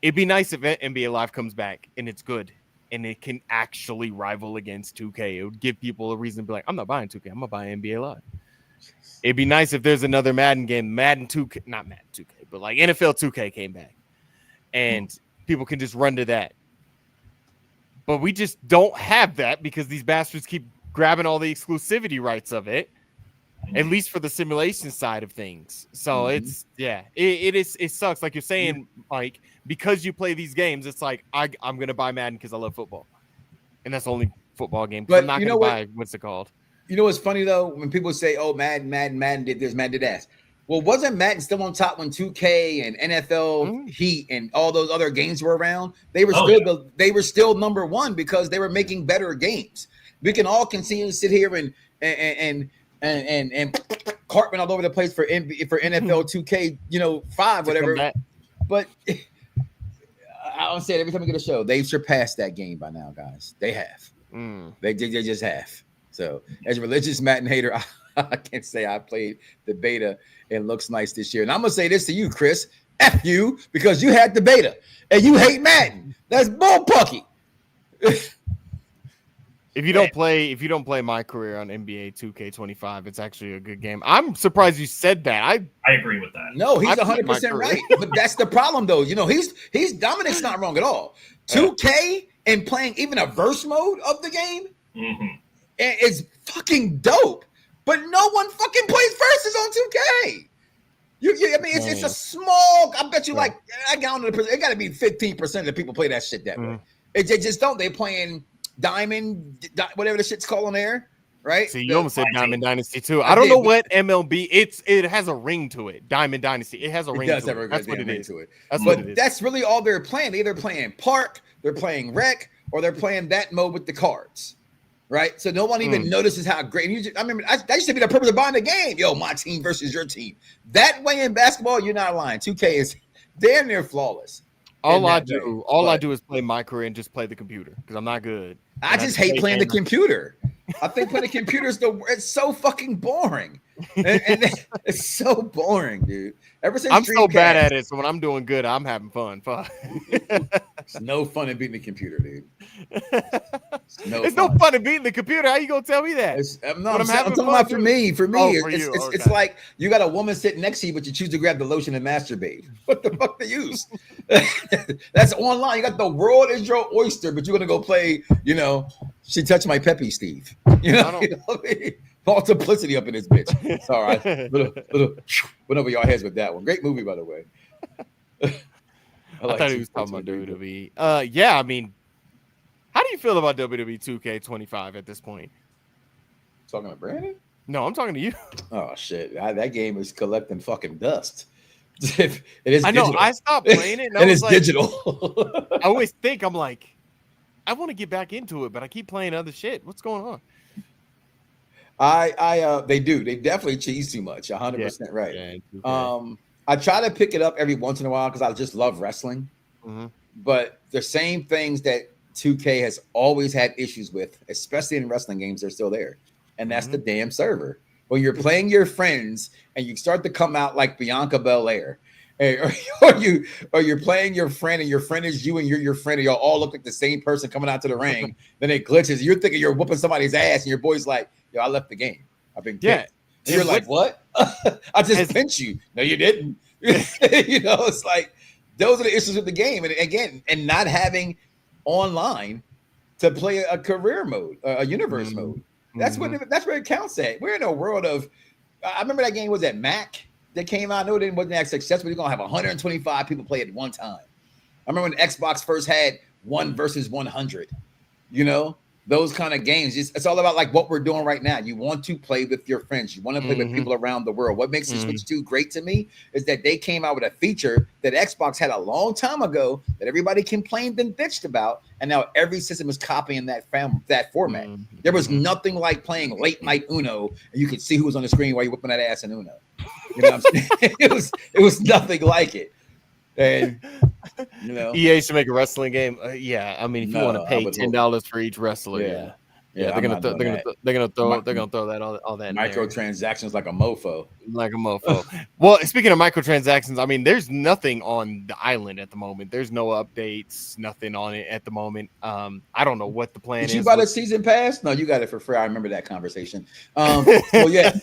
It'd be nice if NBA Live comes back and it's good and it can actually rival against 2K. It would give people a reason to be like, I'm not buying 2K. I'm gonna buy NBA Live. It'd be nice if there's another Madden game, Madden 2K, not Madden 2K, but like NFL 2K came back, and people can just run to that. But we just don't have that because these bastards keep grabbing all the exclusivity rights of it, at least for the simulation side of things. So it sucks. Like you're saying, Mike, because you play these games, it's like I'm gonna buy Madden because I love football, and that's the only football game. But I'm not gonna buy what's it called. You know what's funny though? When people say, "Oh, Madden did this, Madden did that." Well, wasn't Madden still on top when 2K and NFL Heat and all those other games were around? They were they were still number one because they were making better games. We can all continue to sit here and Cartman all over the place for NFL 2K, 5, whatever. But I don't say it every time we get a show. They've surpassed that game by now, guys. They have. They just have. So, as a religious Madden hater, I can't say I played the beta and looks nice this year. And I'm gonna say this to you, Chris. F you, because you had the beta and you hate Madden. That's bullpucky. If you don't play my career on NBA 2K25, it's actually a good game. I'm surprised you said that. I agree with that. No, he's 100% right. But that's the problem, though. He's Dominic's not wrong at all. 2K and playing even a verse mode of the game is fucking dope. But no one fucking plays verses on 2K. It's a small. I bet you I got it got to be 15% of the people play that shit that way. They just don't. They playing Diamond, whatever the shit's called on there, right? See, you almost said Diamond Dynasty too. I don't know what MLB. It has a ring to it. Diamond Dynasty. It has a ring. That's what it is. That's really all they're playing. They're either playing Park, they're playing Rec, or they're playing that mode with the cards. Right, so no one even notices how great. I remember that used to be the purpose of buying the game. Yo, my team versus your team. That way in basketball, you're not lying. 2K is damn near flawless. All I do is play my career and just play the computer because I'm not good. I just hate playing the computer. I think playing the computer it's so fucking boring. And it's so boring, dude. Ever since I'm Dreamcast, so bad at it, so when I'm doing good, I'm having fun. Fuck. it's no fun in beating the computer, dude. It's no fun in beating the computer. How you gonna tell me that? I'm talking about for me. For me, it's like you got a woman sitting next to you, but you choose to grab the lotion and masturbate. What the fuck to use? That's online. You got the world is your oyster, but you're gonna go play. You know, she touched my Peppy, Steve. You know what I mean? Multiplicity up in this bitch. It's all right. Little went over y'all heads with that one. Great movie, by the way. I thought he was talking about WWE. Yeah, I mean, how do you feel about WWE 2K25 at this point? Talking to Brandon? No, I'm talking to you. Oh shit, that game is collecting fucking dust. It is. I know. Digital. I stopped playing it, and it's like, digital. I always think I'm like, I want to get back into it, but I keep playing other shit. What's going on? They definitely cheese too much. 100% right. Yeah, I try to pick it up every once in a while because I just love wrestling. Mm-hmm. But the same things that 2K has always had issues with, especially in wrestling games, they're still there. And that's the damn server. When you're playing your friends and you start to come out like Bianca Belair, or you're playing your friend and your friend is you and you're your friend and y'all all look like the same person coming out to the ring, then it glitches. You're thinking you're whooping somebody's ass and your boy's like, yo, I left the game. I've been kicked. And you're like, what? I just pinched you. No, you didn't. You know, it's like those are the issues with the game. And again, and not having online to play a career mode, a universe mode. That's where it counts at. We're in a world of. I remember that game was at Mac that came out. I know it wasn't that successful. You're gonna have 125 people play at one time. I remember when Xbox first had 1 versus 100. You know, those kind of games. It's all about like what we're doing right now. You want to play with your friends. You want to play with people around the world. What makes the Switch 2 great to me is that they came out with a feature that Xbox had a long time ago that everybody complained and bitched about, and now every system is copying that format. There was nothing like playing late night Uno, and you could see who was on the screen while you're whipping that ass in Uno. You know what I'm saying? It was nothing like it. And you know, EA should make a wrestling game. Yeah, I mean, if you want to pay $10 for each wrestler, they're gonna throw that all that microtransactions like a mofo. Well, speaking of microtransactions, I mean, there's nothing on the island at the moment. There's no updates, nothing on it at the moment. I don't know what the plan is. Did you buy the season pass? No, you got it for free. I remember that conversation. Well, yeah,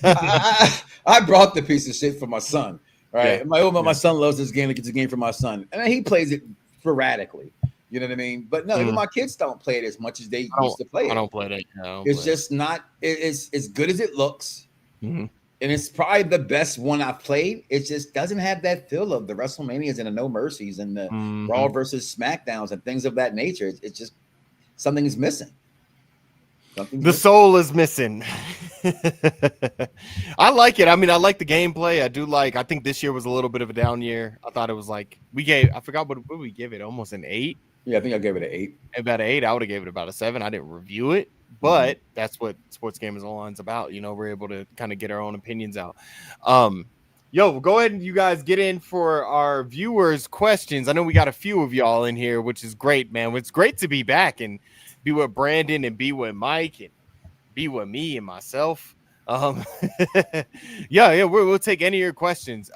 I brought the piece of shit for my son. Right, my son loves this game. He gets a game for my son, and he plays it sporadically. You know what I mean? But no, even my kids don't play it as much as they used to play it. I don't play it. No, it's just not. It's as good as it looks, and it's probably the best one I've played. It just doesn't have that feel of the WrestleManias and the No Mercies and the Raw versus SmackDowns and things of that nature. It's just something is missing. The soul is missing. I like it. I mean, I like the gameplay. I think this year was a little bit of a down year. I thought it was like I forgot what we give it, almost an 8. Yeah, I think I gave it an 8. About an 8. I would have gave it about a 7. I didn't review it, but that's what Sports Gamers Online's about. You know, we're able to kind of get our own opinions out. Go ahead and you guys get in for our viewers' questions. I know we got a few of y'all in here, which is great, man. It's great to be back and be with Brandon and be with Mike and be with me and myself. We'll take any of your questions.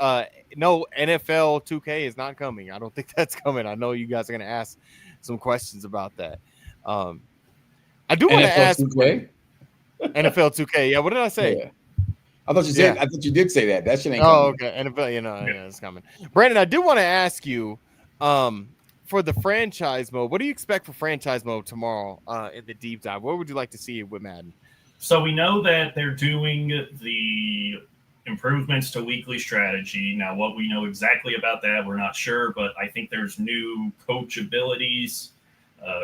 No, NFL 2K is not coming. I don't think that's coming. I know you guys are going to ask some questions about that. I do want to ask 2K? NFL 2K. Yeah, what did I say? Yeah. I thought you said. Yeah. I thought you did say that. That shit ain't coming. Oh, okay. NFL, it's coming. Brandon, I do want to ask you, for the franchise mode, what do you expect for franchise mode tomorrow in the deep dive? What would you like to see with Madden? So we know that they're doing the improvements to weekly strategy. Now, what we know exactly about that, we're not sure, but I think there's new coach abilities,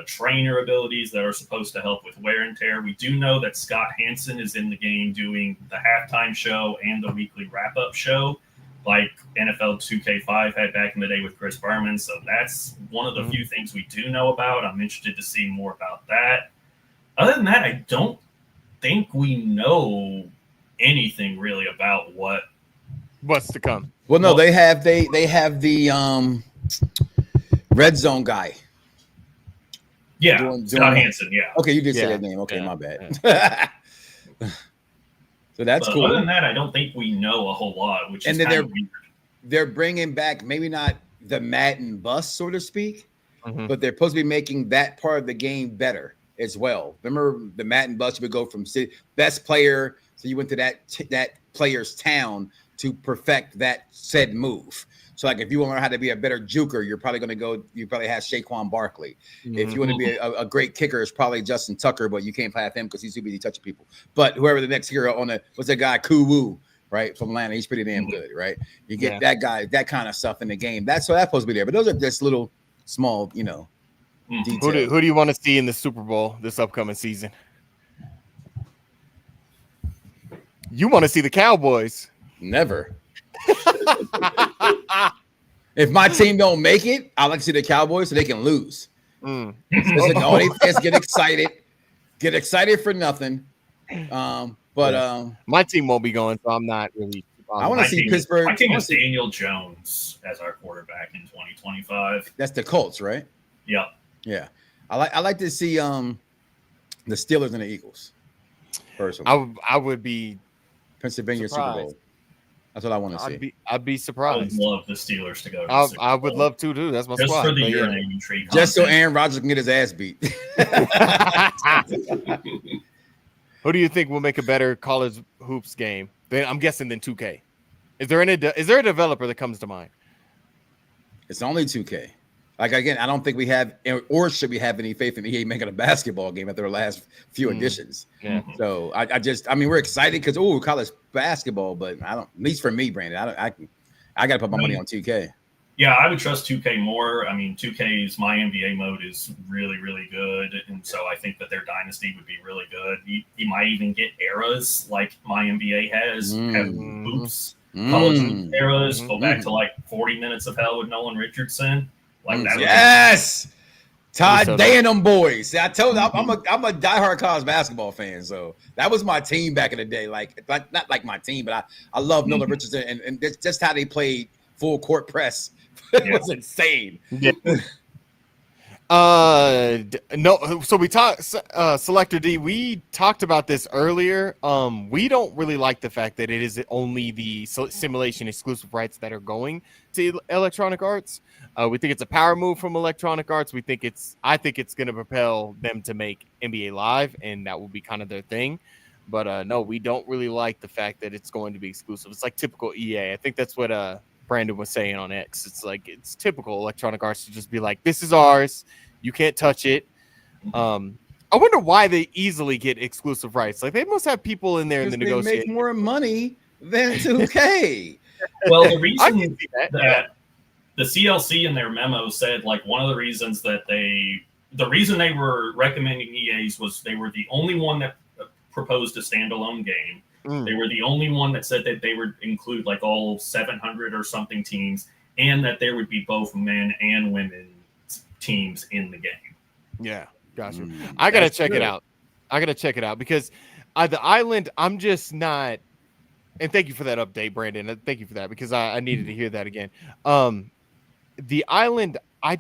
trainer abilities that are supposed to help with wear and tear. We do know that Scott Hansen is in the game doing the halftime show and the weekly wrap-up show, like NFL 2K5 had back in the day with Chris Berman. So that's one of the few things we do know about. I'm interested to see more about that. Other than that, I don't think we know anything really about what's to come. Well, no, they have the red zone guy. Yeah, Scott Hansen. Yeah. Okay, you did say that name. Okay, my bad. So that's cool. Other than that, I don't think we know a whole lot, which is kind of weird. They're bringing back maybe not the Madden bus, so to speak, but they're supposed to be making that part of the game better as well. Remember the Madden bus would go from best player, so you went to that player's town to perfect that said move. So like if you want to learn how to be a better juker, you're probably going to go. You probably have Saquon Barkley. If you want to be a great kicker, it's probably Justin Tucker, but you can't have him because he's too busy touching people. But whoever the next hero on what's that guy Kuwu, right, from Atlanta, he's pretty damn good, right? You get that guy, that kind of stuff in the game. That's supposed to be there. But those are just little small, details. Who do you want to see in the Super Bowl this upcoming season? You want to see the Cowboys? Never. If my team don't make it, I like to see the Cowboys so they can lose. All they fans get excited for nothing. My team won't be going, so I'm not really. I want to see Pittsburgh. My team is Daniel Jones as our quarterback in 2025. That's the Colts, right? Yep. Yeah, I like to see the Steelers and the Eagles. Personally, I would be Pennsylvania surprised. Super Bowl. That's what I want to see. I'd be surprised. I would love the Steelers to go. I would love to too. That's my just squad. for the urinating tree. Just so Aaron Rodgers can get his ass beat. Who do you think will make a better college hoops game? I'm guessing than 2K. Is there a developer that comes to mind? It's only 2K. Like again, I don't think we have, or should we have any faith in EA making a basketball game after the last few editions? Yeah. So I mean, we're excited because college basketball, but I don't. At least for me, Brandon, I got to put my money on 2K. Yeah, I would trust 2K more. I mean, 2K's My NBA mode is really, really good, and so I think that their dynasty would be really good. You might even get eras like My NBA has, have hoops, college hoops eras. Go back to like 40 Minutes of Hell with Nolan Richardson. Like that. Yes, Todd Day and them boys. See, I told you, I'm a diehard college basketball fan, so that was my team back in the day. Like not like my team, but I love Nolan Richardson and just how they played full court press. It was insane. Yeah. No. So we talked, Selector D. We talked about this earlier. We don't really like the fact that it is only the simulation exclusive rights that are going to Electronic Arts. We think it's a power move from Electronic Arts. I think it's going to propel them to make NBA Live, and that will be kind of their thing. But no, we don't really like the fact that it's going to be exclusive. It's like typical EA. I think that's what Brandon was saying on X. It's like it's typical Electronic Arts to just be like, "This is ours. You can't touch it." I wonder why they easily get exclusive rights. Like they must have people in there in the negotiation. They make more money than 2K. Well, the reason that the CLC in their memo said, like, one of the reasons that the reason they were recommending EA's was they were the only one that proposed a standalone game. They were the only one that said that they would include like all 700 or something teams, and that there would be both men and women teams in the game. Yeah, gotcha. I gotta check it out. Because the island, I'm just not. And thank you for that update, Brandon. Thank you for that because I needed to hear that again. The island, I'm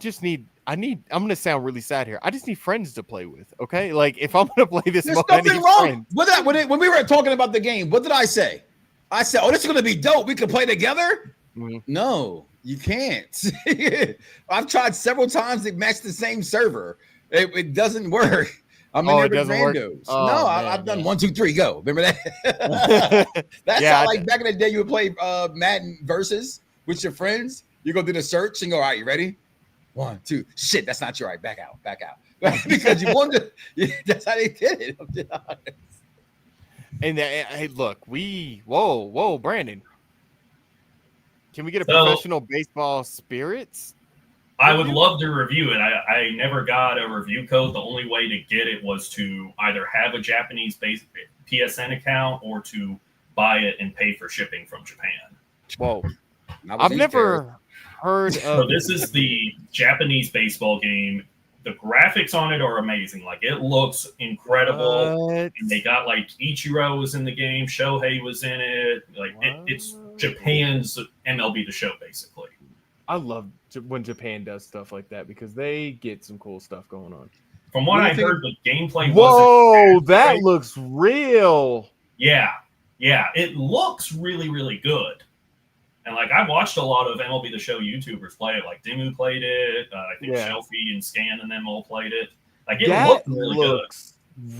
gonna sound really sad here. I just need friends to play with. Okay, like if I'm gonna play this, there's nothing wrong with that. When we were talking about the game, what did I say? I said, "Oh, this is gonna be dope. We can play together." No, you can't. I've tried several times to match the same server. It doesn't work. I'm in there with randos. No, I've done 1, 2, 3, go. Remember that? That's how like back in the day you would play Madden versus with your friends. You go do the search and go, all right, you ready? 1, 2. Shit, that's not your right. Back out. Because you wanted to, that's how they did it. I'm just honest. And hey, look, whoa, Brandon. Can we get a professional baseball spirits? I would love to review it. I never got a review code. The only way to get it was to either have a Japanese-based PSN account or to buy it and pay for shipping from Japan. Whoa. I've never heard of... So this is the Japanese baseball game. The graphics on it are amazing. Like, it looks incredible. And they got, like, Ichiro was in the game. Shohei was in it. Like, it's Japan's MLB The Show, basically. I love when Japan does stuff like that because they get some cool stuff going on. From what I heard, the gameplay Whoa, wasn't that great. looks real. Yeah, it looks really, really good. And like I watched a lot of MLB The Show YouTubers play it. Like Dimu played it. I think Shelfie and Scan and them all played it. Like it looked really looks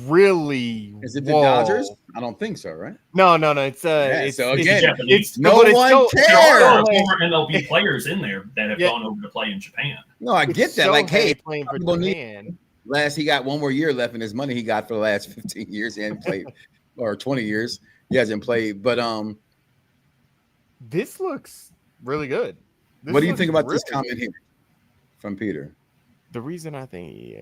really. Is it the Dodgers? I don't think so, right? No. It's so again, Japanese. No one cares. There are former MLB players in there that have gone over to play in Japan. No, I get that. Like, hey, playing for Japan. He got one more year left in his money he got for the last 15 years. He hasn't played, or 20 years. He hasn't played. But this looks really good. What do you think about this comment here from Peter? The reason I think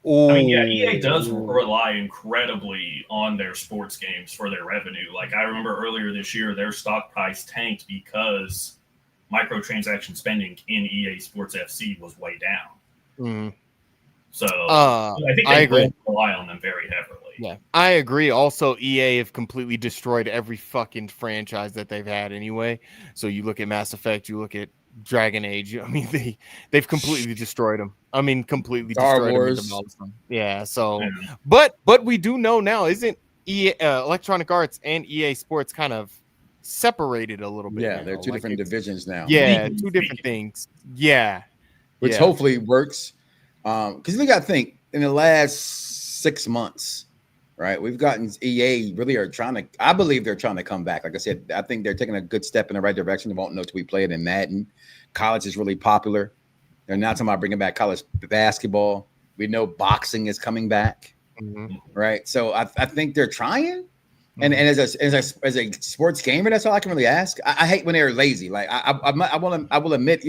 I mean, EA does rely incredibly on their sports games for their revenue. Like I remember earlier this year, their stock price tanked because microtransaction spending in EA Sports FC was way down. So I think they rely on them very heavily. Yeah, I agree. Also, EA have completely destroyed every fucking franchise that they've had anyway. So you look at Mass Effect, you look at Dragon Age. I mean, they've completely destroyed them. I mean, completely destroyed them. Yeah. So, but we do know now, isn't EA, Electronic Arts and EA Sports kind of separated a little bit? Yeah, they're two different divisions now. Yeah, two different things. Yeah, which hopefully works. Because we got to think in the last 6 months, right? We've gotten EA really are trying to. I believe they're trying to come back. Like I said, I think they're taking a good step in the right direction. They won't know till we play it in Madden. College is really popular. They're now talking about bringing back college basketball. We know boxing is coming back, right? So I think they're trying. And as a sports gamer, that's all I can really ask. I hate when they're lazy. Like I will admit,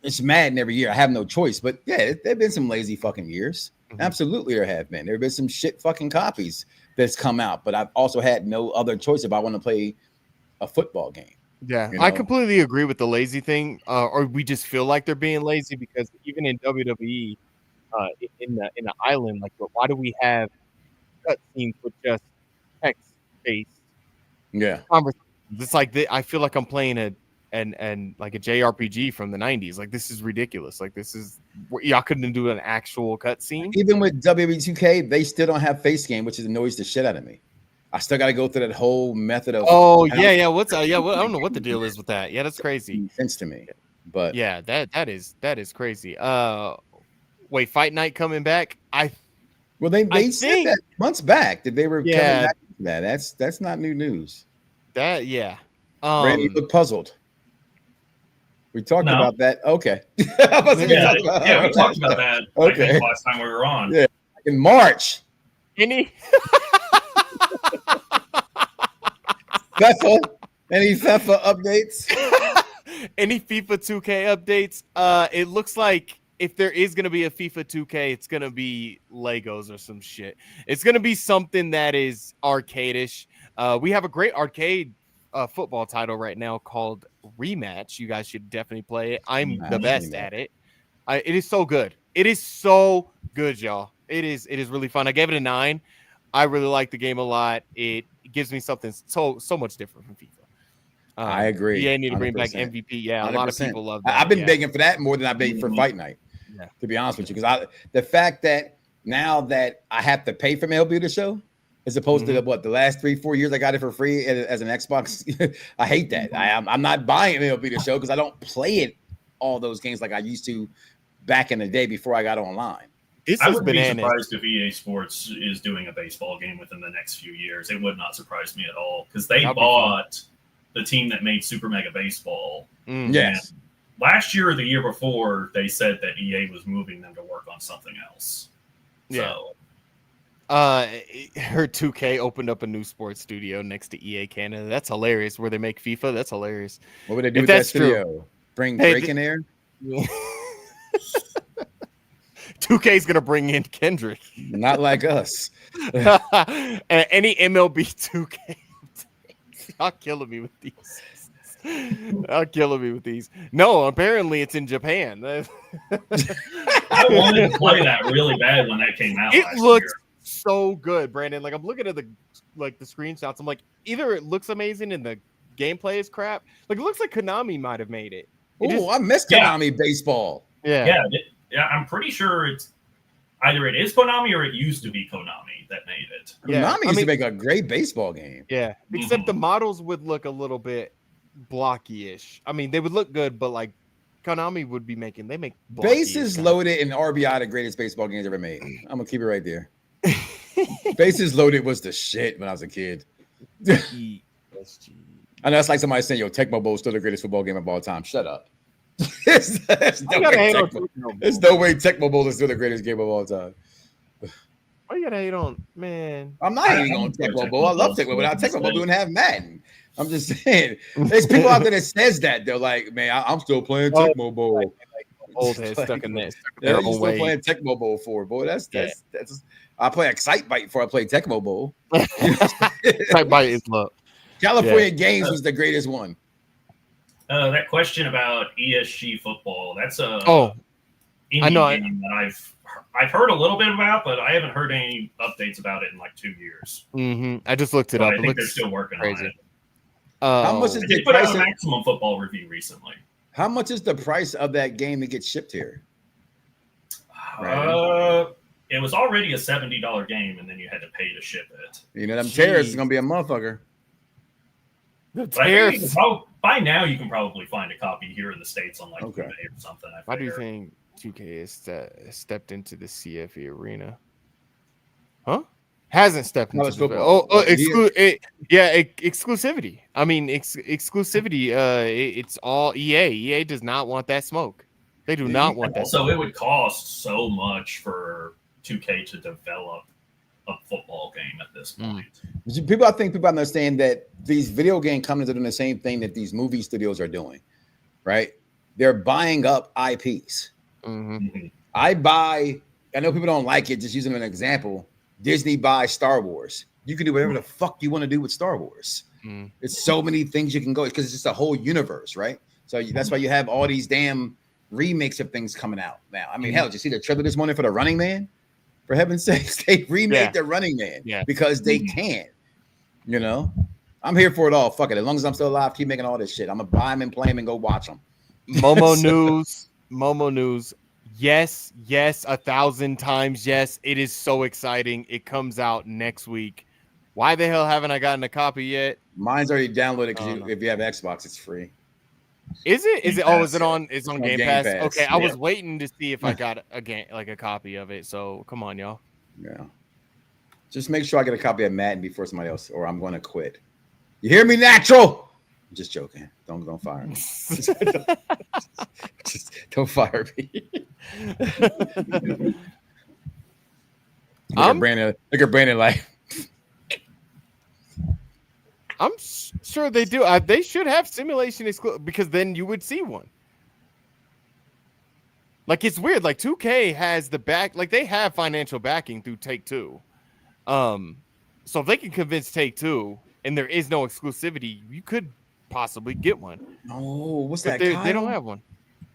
it's Madden every year. I have no choice. But yeah, there've been some lazy fucking years. Absolutely, there have been. There have been some shit fucking copies that's come out. But I've also had no other choice if I want to play a football game. Yeah, I completely agree with the lazy thing. Or we just feel like they're being lazy because even in WWE, in the island, like, why do we have cutscenes with just text-based conversations? It's like I feel like I'm playing a JRPG from the 90s. Like, this is ridiculous. Like, y'all couldn't do an actual cutscene. Even with WWE 2K, they still don't have face game, which annoys the shit out of me. I still got to go through that whole method of. Oh yeah. What's I don't know what the deal is with that. Yeah, that's crazy. Sense to me, but yeah, that is crazy. Wait, Fight Night coming back? They said that months back that they were coming back to that. That's not new news. Randy looked puzzled. We talked about that. Okay. We talked about that. Okay. I think last time we were on. Yeah, in March. Any FIFA updates? Any FIFA 2K updates? It looks like if there is going to be a FIFA 2K, it's going to be Legos or some shit. It's going to be something that is arcade-ish. We have a great arcade football title right now called Rematch. You guys should definitely play it. I'm the best at it. It is so good. It is so good, y'all. It is really fun. I gave it a 9. I really like the game a lot. It gives me something so much different from FIFA. I agree. Yeah, need to bring back MVP. Yeah, 100%. A lot of people love that. I've been begging for that more than I begged for Fight Night. Yeah. To be honest with you, because the fact that now that I have to pay for MLB The Show, as opposed to the last 3-4 years I got it for free as an Xbox, I hate that. I'm not buying MLB The Show because I don't play it all those games like I used to back in the day before I got online. I wouldn't be surprised if EA Sports is doing a baseball game within the next few years. It would not surprise me at all because they bought the team that made Super Mega Baseball. Yes. Last year or the year before, they said that EA was moving them to work on something else. So. Her 2K opened up a new sports studio next to EA Canada. That's hilarious. Where they make FIFA. That's hilarious. What would they do with that studio? Bring Drake in there? 2K is gonna bring in Kendrick. Not like us. Any MLB 2K. Y'all killing me with these. No, apparently it's in Japan. I wanted to play that really bad when that came out. It looks so good, Brandon. Like, I'm looking at the screenshots. I'm like, either it looks amazing and the gameplay is crap. Like it looks like Konami might have made it. Oh, I miss Konami baseball. Yeah. I'm pretty sure it's either it is Konami or it used to be Konami that made it. Konami used to make a great baseball game. Yeah, except the models would look a little bit blocky-ish. I mean, they would look good, but like Konami would be making, they make Bases Loaded and RBI, the greatest baseball games ever made. I'm gonna keep it right there. Bases Loaded was the shit when I was a kid. I know that's like somebody saying, "Yo, Tecmo Bowl is still the greatest football game of all time." Shut up. There's no way Tecmo Bowl is still the greatest game of all time. Why you gotta hate on, man? I'm not hating on Tecmo Bowl. I love Tecmo. Without Tecmo Bowl, we wouldn't have Madden. I'm just saying. There's people out there that says that. They're like, man, I'm still playing Tecmo Bowl. Like old head stuck in this. Yeah, you still playing Tecmo Bowl for, boy. That's I play Excitebike before I play Tecmo Bowl. Excitebike is love. California Games was the greatest one. That question about ESG football, that's a I know game that I've heard a little bit about, but I haven't heard any updates about it in like 2 years. I just looked it up. I think they're still working on it. How much is the price? Put out a Maximum Football review recently. How much is the price of that game that gets shipped here? It was already a $70 game, and then you had to pay to ship it. You know, them tariffs is gonna be a motherfucker. By now, you can probably find a copy here in the States on like eBay or something. Why do you think 2K has stepped into the CFE arena? Huh? Hasn't stepped into exclusivity. I mean, exclusivity. It's all EA. EA does not want that smoke. They do not want that. So it would cost so much for 2K to develop a football game at this point. I think people understand that these video game companies are doing the same thing that these movie studios are doing, right? They're buying up IPs. I know people don't like it, just using an example. Disney buys Star Wars. You can do whatever the fuck you want to do with Star Wars. It's so many things you can go because it's just a whole universe, right? So that's why you have all these damn remakes of things coming out now. I mean, hell, did you see the trailer this morning for The Running Man? For heaven's sakes, they remade The Running Man because they can. You know, I'm here for it all. Fuck it. As long as I'm still alive, keep making all this shit. I'm gonna buy them and play them and go watch them. Momo News. Yes, 1,000 times yes. It is so exciting. It comes out next week. Why the hell haven't I gotten a copy yet? Mine's already downloaded because if you have Xbox, it's free. Is it? Is it? Oh, is it on? It's on Game Pass. Okay, I was waiting to see if I got a copy of it. So come on, y'all. Yeah. Just make sure I get a copy of Madden before somebody else, or I'm going to quit. You hear me, Natural? I'm just joking. Don't fire me. just don't fire me. Look at Brandon like. I'm sure they do. They should have simulation exclusive because then you would see one. Like it's weird. Like 2K has the back. Like they have financial backing through Take-Two. So if they can convince Take-Two and there is no exclusivity, you could possibly get one. Oh, what's but that? They don't have one.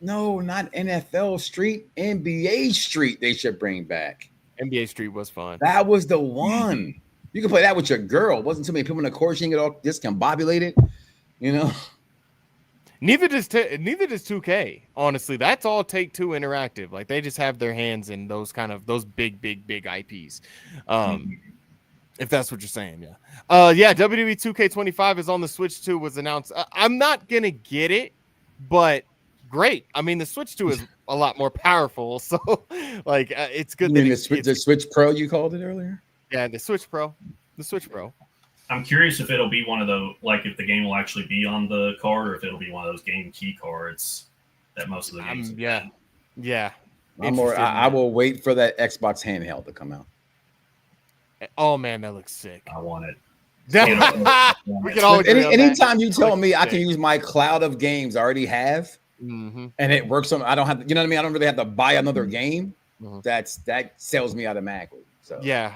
No, not NFL Street. NBA Street. They should bring back. NBA Street was fun. That was the one. You can play that with your girl. Wasn't too many people in the course. You can get all discombobulated, you know. Neither does 2K. Honestly, that's all Take-Two Interactive. Like they just have their hands in those big IPs. If that's what you're saying, yeah. WWE 2K25 is on the Switch 2. Was announced. I'm not gonna get it, but great. I mean, the Switch 2 is a lot more powerful, so like it's good. You mean the Switch Pro you called it earlier? Yeah, the Switch Pro. I'm curious if it'll be one of those, like if the game will actually be on the card or if it'll be one of those game key cards that most of the games. Yeah. I will wait for that Xbox handheld to come out. Oh man, that looks sick. I want it. We can all agree on anytime that. you tell me I can use my cloud of games I already have, and it works on. I don't have. You know what I mean? I don't really have to buy another game. That sells me automatically. So yeah.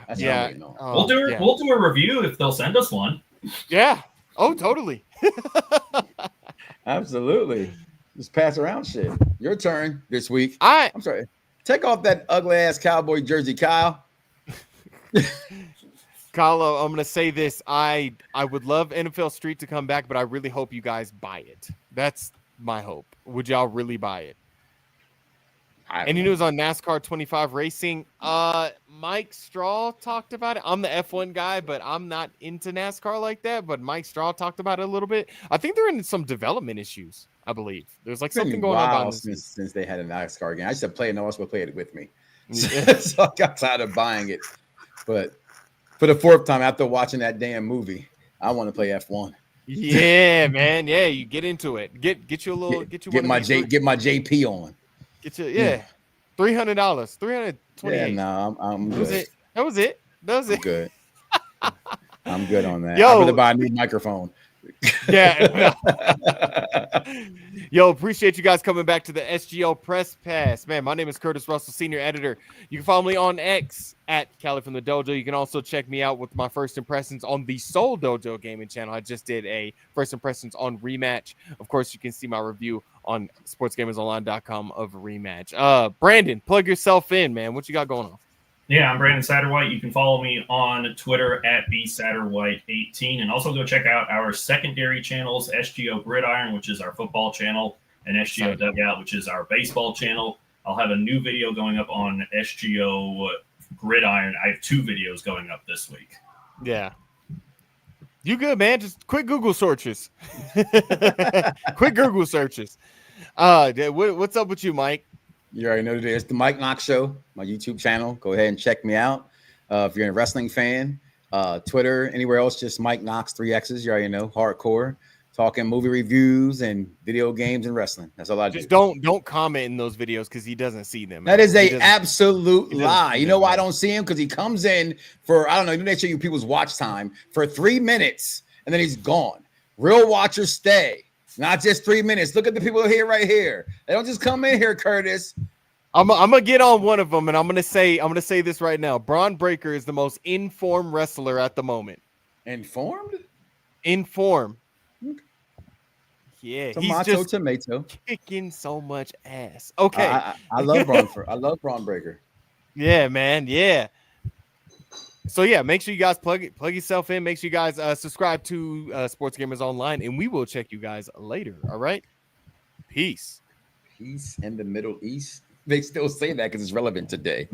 We'll do a review if they'll send us one. Yeah. Oh, totally. Absolutely. Just pass around shit. Your turn this week. I'm sorry. Take off that ugly ass cowboy jersey, Kyle. Carlo, I'm gonna say this. I would love NFL Street to come back, but I really hope you guys buy it. That's my hope. Would y'all really buy it? Any news on NASCAR 25 racing? Mike Straw talked about it. I'm the F1 guy, but I'm not into NASCAR like that. But Mike Straw talked about it a little bit. I think they're in some development issues. I believe there's like something going on since they had a NASCAR game. I used to play it. No one else would play it with me, so I got tired of buying it. But for the fourth time after watching that damn movie, I want to play F1. Yeah, man. Yeah, you get into it. Get you a little. Get my JP on. Get you $300, $328. Yeah, no, I'm good. That was it. I'm good. I'm good on that. Yo, I'm gonna buy a new microphone. Yeah. Yo, appreciate you guys coming back to the SGO Press Pass. Man, my name is Curtis Russell, Senior Editor. You can follow me on X at Cali from the Dojo. You can also check me out with my first impressions on the Soul Dojo gaming channel. I just did a first impressions on Rematch. Of course, you can see my review on sportsgamersonline.com of Rematch. Brandon, plug yourself in, man. What you got going on? Yeah, I'm Brandon Satterwhite. You can follow me on Twitter at bsatterwhite18, and also go check out our secondary channels, SGO Gridiron, which is our football channel, and SGO Dugout, which is our baseball channel. I'll have a new video going up on SGO Gridiron. I have 2 videos going up this week. Yeah. You good, man. Just quick Google searches. Quick Google searches. What's up with you, Mike? You already know today. It's the Mike Knox Show, my YouTube channel. Go ahead and check me out. If you're a wrestling fan, Twitter, anywhere else, just Mike Knox, 3 X's. You already know, hardcore, talking movie reviews and video games and wrestling. That's all I do. Just don't comment in those videos because he doesn't see them. That is an absolute lie. You know why I don't see him? Because he comes in for, I don't know, they show you people's watch time for 3 minutes and then he's gone. Real watchers stay. Not just 3 minutes. Look at the people here right here. They don't just come in here, Curtis. I'm gonna get on one of them, and I'm gonna say this right now. Braun Breaker is the most informed wrestler at the moment. Informed? Informed. Yeah, tomato, he's just tomato. kicking so much ass. Okay, I love Braun. I love Braun Breaker. Yeah, man. Yeah. So yeah, make sure you guys plug yourself in. Make sure you guys subscribe to Sports Gamers Online, and we will check you guys later. All right. Peace. Peace in the Middle East. They still say that because it's relevant today.